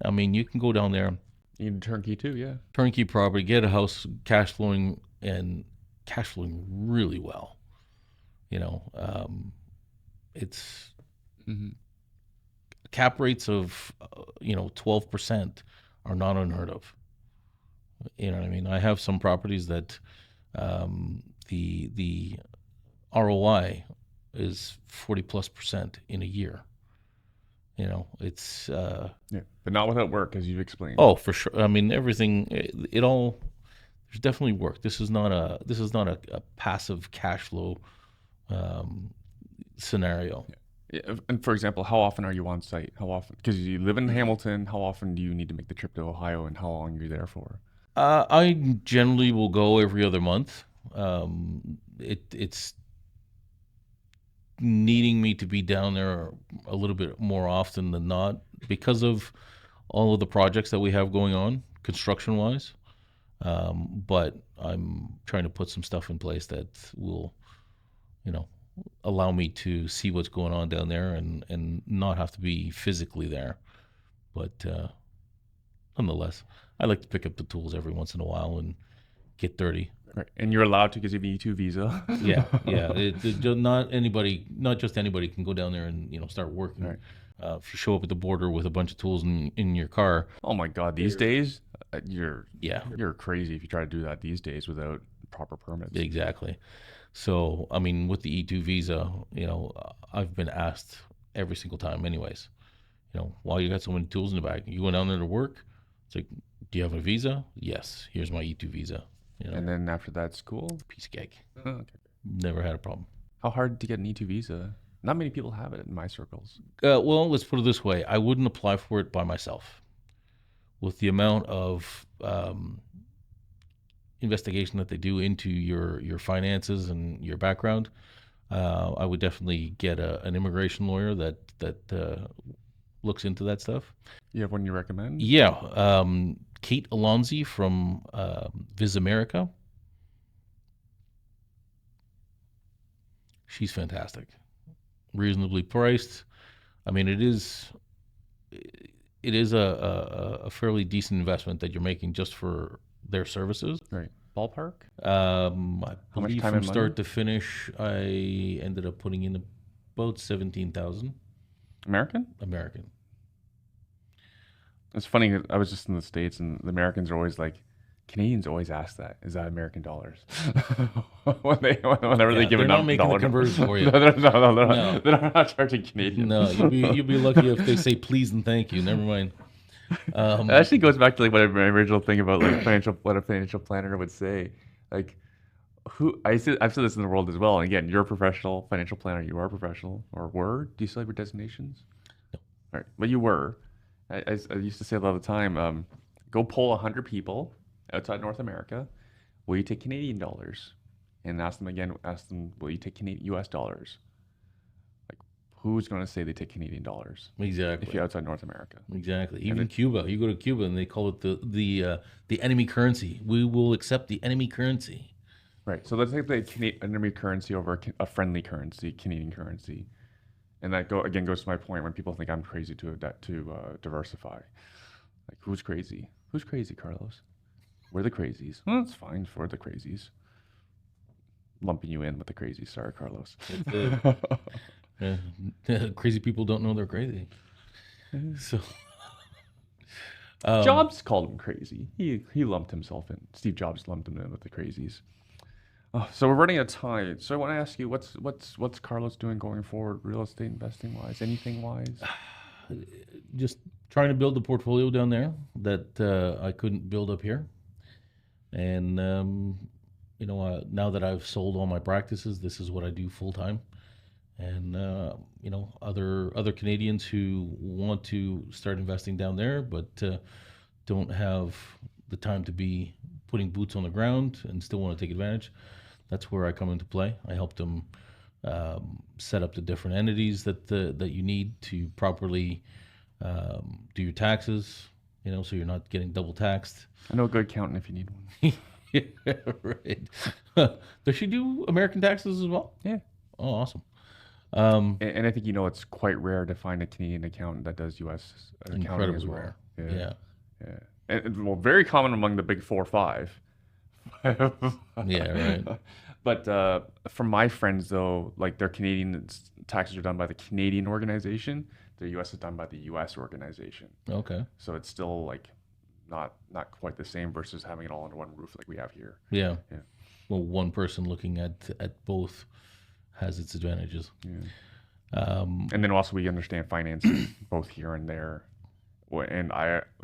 I mean, you can go down there. You need turnkey too, yeah. Turnkey property, get a house cash flowing really well. It's cap rates of 12% are not unheard of. You know what I mean? I have some properties that the ROI is 40+% in a year. It's but not without work, as you've explained. Oh, for sure. I mean, everything. It all. There's definitely work. This is not a passive cash flow scenario. Yeah. And for example, how often are you on site? How often? Because you live in Hamilton. How often do you need to make the trip to Ohio, and how long are you there for? I generally will go every other month. It's needing me to be down there a little bit more often than not because of all of the projects that we have going on construction wise. But I'm trying to put some stuff in place that will, allow me to see what's going on down there and not have to be physically there. But nonetheless, I like to pick up the tools every once in a while and get dirty. Right. And you're allowed to because you have an E2 visa. Yeah. Not just anybody can go down there and start working. Right. If you show up at the border with a bunch of tools in your car. Oh my God! These days, you're crazy if you try to do that these days without proper permits. Exactly. So I mean, with the E2 visa, I've been asked every single time, anyways. Why you got so many tools in the bag? You going down there to work? It's like, do you have a visa? Yes. Here's my E2 visa. You know, And then after that, school. piece of cake. Oh, okay. Never had a problem. How hard to get an E2 visa? Not many people have it in my circles. Well, let's put it this way: I wouldn't apply for it by myself. With the amount of investigation that they do into your finances and your background, I would definitely get an immigration lawyer that looks into that stuff. You have one you recommend? Yeah, Kate Alonzi from Viz America. She's fantastic, reasonably priced. I mean, it is a fairly decent investment that you're making just for their services. Right. Ballpark? I How much believe time from and money? start to finish, I ended up putting in about 17,000 American? American. It's funny. I was just in the States, and the Americans are always like, Canadians always ask that. Is that American dollars? Whenever they give they're a not making dollar the conversion for you. No, they're not charging Canadian. No, you'll be lucky if they say please and thank you. Never mind. It actually goes back to like what my original thing about like what a financial planner would say. Like, I've said this in the world as well. And again, you're a professional financial planner. You are a professional, or were? Do you still have your designations? No. All right, but you were. I used to say it all the time. Go poll 100 people outside North America. Will you take Canadian dollars? And ask them again. Ask them, will you take U.S. dollars? Like, who's going to say they take Canadian dollars Exactly. if you're outside North America? Exactly. Even Cuba, you go to Cuba and they call it the enemy currency. We will accept the enemy currency. Right. So let's take the enemy currency over a friendly currency, Canadian currency, and that goes to my point when people think I'm crazy to diversify. Like, who's crazy? Who's crazy, Carlos? We're the crazies. Well, it's fine for the crazies. Lumping you in with the crazies. Sorry, Carlos. Crazy people don't know they're crazy. So Jobs called him crazy. He lumped himself in. Steve Jobs lumped him in with the crazies. Oh, so we're running out of time. So I want to ask you, what's Carlos doing going forward, real estate investing wise, anything wise? just trying to build the portfolio down there that I couldn't build up here. And now that I've sold all my practices, this is what I do full time. And other Canadians who want to start investing down there, but don't have the time to be putting boots on the ground and still want to take advantage. That's where I come into play. I help them set up the different entities that you need to properly do your taxes. So you're not getting double taxed. I know a good accountant if you need one. Yeah, right. Does she do American taxes as well? Yeah. Oh, awesome. And I think it's quite rare to find a Canadian accountant that does U.S. accounting Incredibly as well. rare. Yeah. Yeah. And well, very common among the big 4 or 5. Yeah, right. But from my friends, though, like their Canadian taxes are done by the Canadian organization. The U.S. is done by the U.S. organization. Okay. So it's still like not quite the same versus having it all under one roof like we have here. Yeah. Yeah. Well, one person looking at both has its advantages. Yeah. And then also we understand finances both here and there. And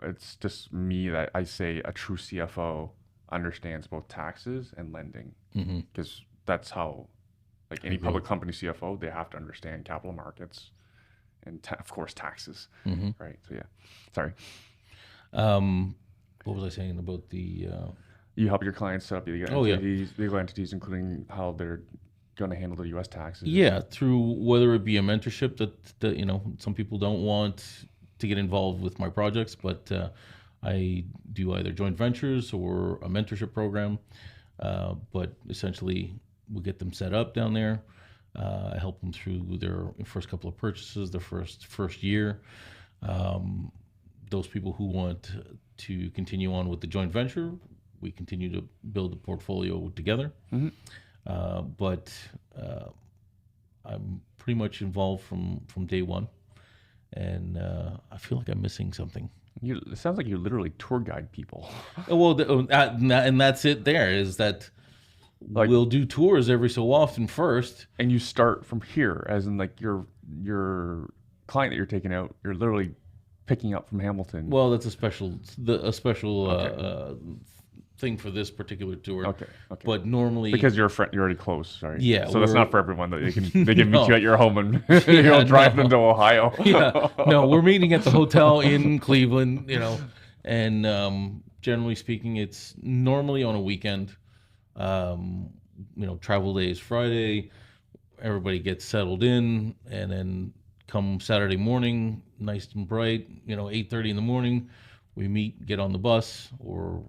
it's just me that I say a true CFO understands both taxes and lending, because that's how, like any public company CFO, they have to understand capital markets and of course taxes, right? So yeah, sorry. What was I saying about the? You help your clients set up legal entities, including how they're going to handle the U.S. taxes. Yeah, through whether it be a mentorship that some people don't want to get involved with my projects, but I do either joint ventures or a mentorship program. But essentially, we get them set up down there. I help them through their first couple of purchases, their first year. Those people who want to continue on with the joint venture, we continue to build the portfolio together. But I'm pretty much involved from day one, and I feel like I'm missing something. It sounds like you literally tour guide people. Well, and that's it. There is that we'll do tours every so often first, and you start from here, as in like your client that you're taking out, you're literally picking up from Hamilton. Well, that's a special thing for this particular tour. Okay. But normally, Because you're a friend, you're already close. Sorry. Yeah, So that's not for everyone. That they can meet No. you at your home and you'll drive them to Ohio. No, we're meeting at the hotel in Cleveland, and generally speaking, it's normally on a weekend. Travel day is Friday. Everybody gets settled in, and then come Saturday morning, nice and bright, 8:30 in the morning, we meet, get on the bus, or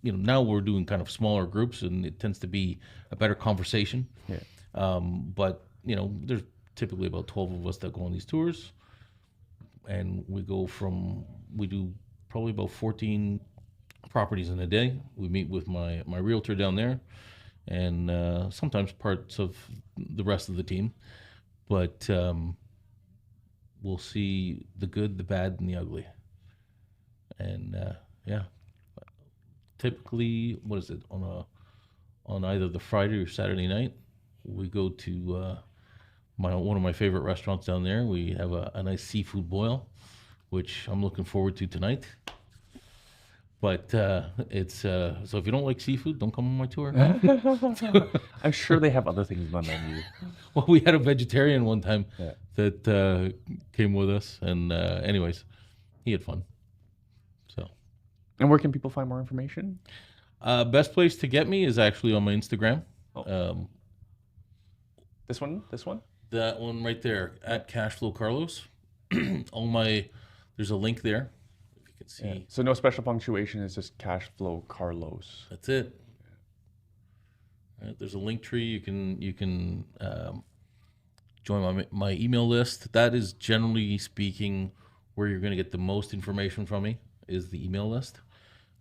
now we're doing kind of smaller groups, and it tends to be a better conversation. Yeah. But there's typically about 12 of us that go on these tours, and we do probably about 14 properties in a day. We meet with my realtor down there, and sometimes parts of the rest of the team, but we'll see the good, the bad, and the ugly. And typically, what is it, on either the Friday or Saturday night, we go to one of my favorite restaurants down there. We have a nice seafood boil, which I'm looking forward to tonight. But it's so if you don't like seafood, don't come on my tour. I'm sure they have other things on the menu. Well, we had a vegetarian one time that came with us, and anyways, he had fun. So, And where can people find more information? Best place to get me is actually on my Instagram. This one? That one right there, at Cashflow Carlos. There's a link there. See. Yeah. So no special punctuation, it's just cash flow Carlos. That's it. There's a link tree. You can join my email list. That is, generally speaking, where you're going to get the most information from me, is the email list.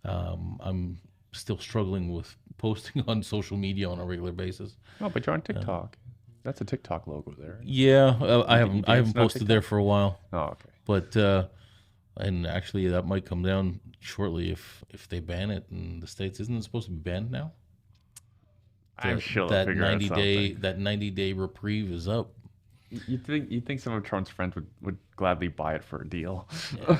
I'm still struggling with posting on social media on a regular basis. Oh, but you're on TikTok. That's a TikTok logo there. Yeah, I haven't posted there for a while. Oh, okay. But and actually, that might come down shortly if they ban it in the States. Isn't it supposed to be banned now? I'm sure that they'll figure out something. that 90-day reprieve is up. You think some of Trump's friends would gladly buy it for a deal? Yeah.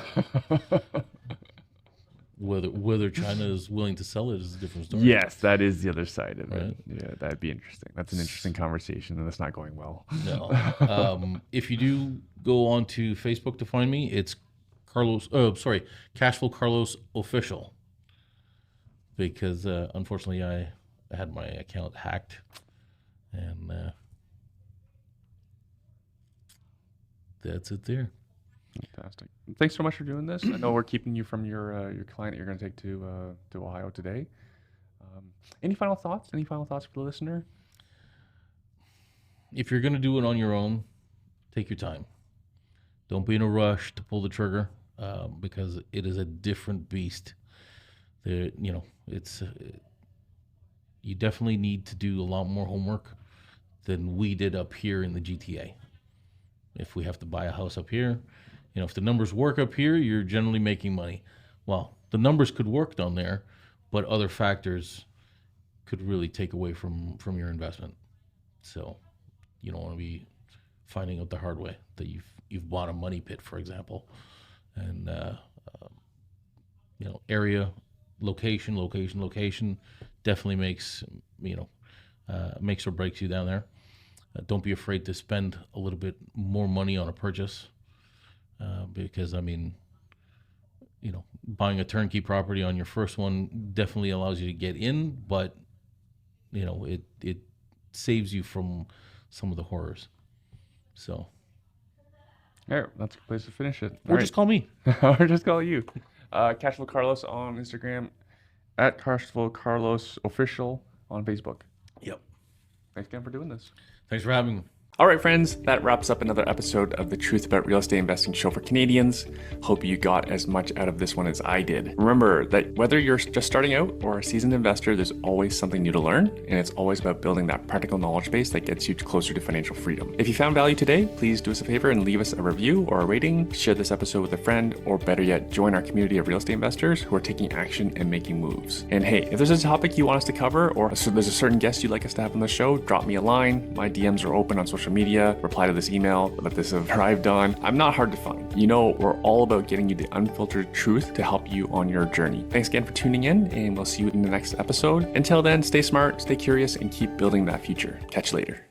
Whether China is willing to sell it is a different story. Yes, that is the other side of it. Right. Yeah, that'd be interesting. That's an interesting conversation, and that's not going well. No. If you do go on to Facebook to find me, it's Cashflow Carlos Official. Because unfortunately, I had my account hacked, and that's it there. Fantastic. Thanks so much for doing this. I know we're keeping you from your client that you're going to take to Ohio today. Any final thoughts? Any final thoughts for the listener? If you're going to do it on your own, take your time. Don't be in a rush to pull the trigger, because it is a different beast. It's you definitely need to do a lot more homework than we did up here in the GTA. If we have to buy a house up here, if the numbers work up here, you're generally making money. Well, the numbers could work down there, but other factors could really take away from your investment. So you don't want to be finding out the hard way that you've bought a money pit, for example. And area, location definitely makes or breaks you down there. Don't be afraid to spend a little bit more money on a purchase, because buying a turnkey property on your first one definitely allows you to get in, but it saves you from some of the horrors. So. Yeah, that's a good place to finish it. Or just call me. Or just call you. Cashflow Carlos on Instagram, at Cashflow Carlos Official on Facebook. Yep. Thanks again for doing this. Thanks for having me. All right, friends, that wraps up another episode of the Truth About Real Estate Investing show for Canadians. Hope you got as much out of this one as I did. Remember that whether you're just starting out or a seasoned investor, there's always something new to learn, and it's always about building that practical knowledge base that gets you closer to financial freedom. If you found value today, please do us a favor and leave us a review or a rating, share this episode with a friend, or better yet, join our community of real estate investors who are taking action and making moves. And hey, if there's a topic you want us to cover, or there's a certain guest you'd like us to have on the show, drop me a line. My DMs are open on social social media, reply to this email that this has arrived on. I'm not hard to find. You know, we're all about getting you the unfiltered truth to help you on your journey. Thanks again for tuning in, and we'll see you in the next episode. Until then, stay smart, stay curious, and keep building that future. Catch you later.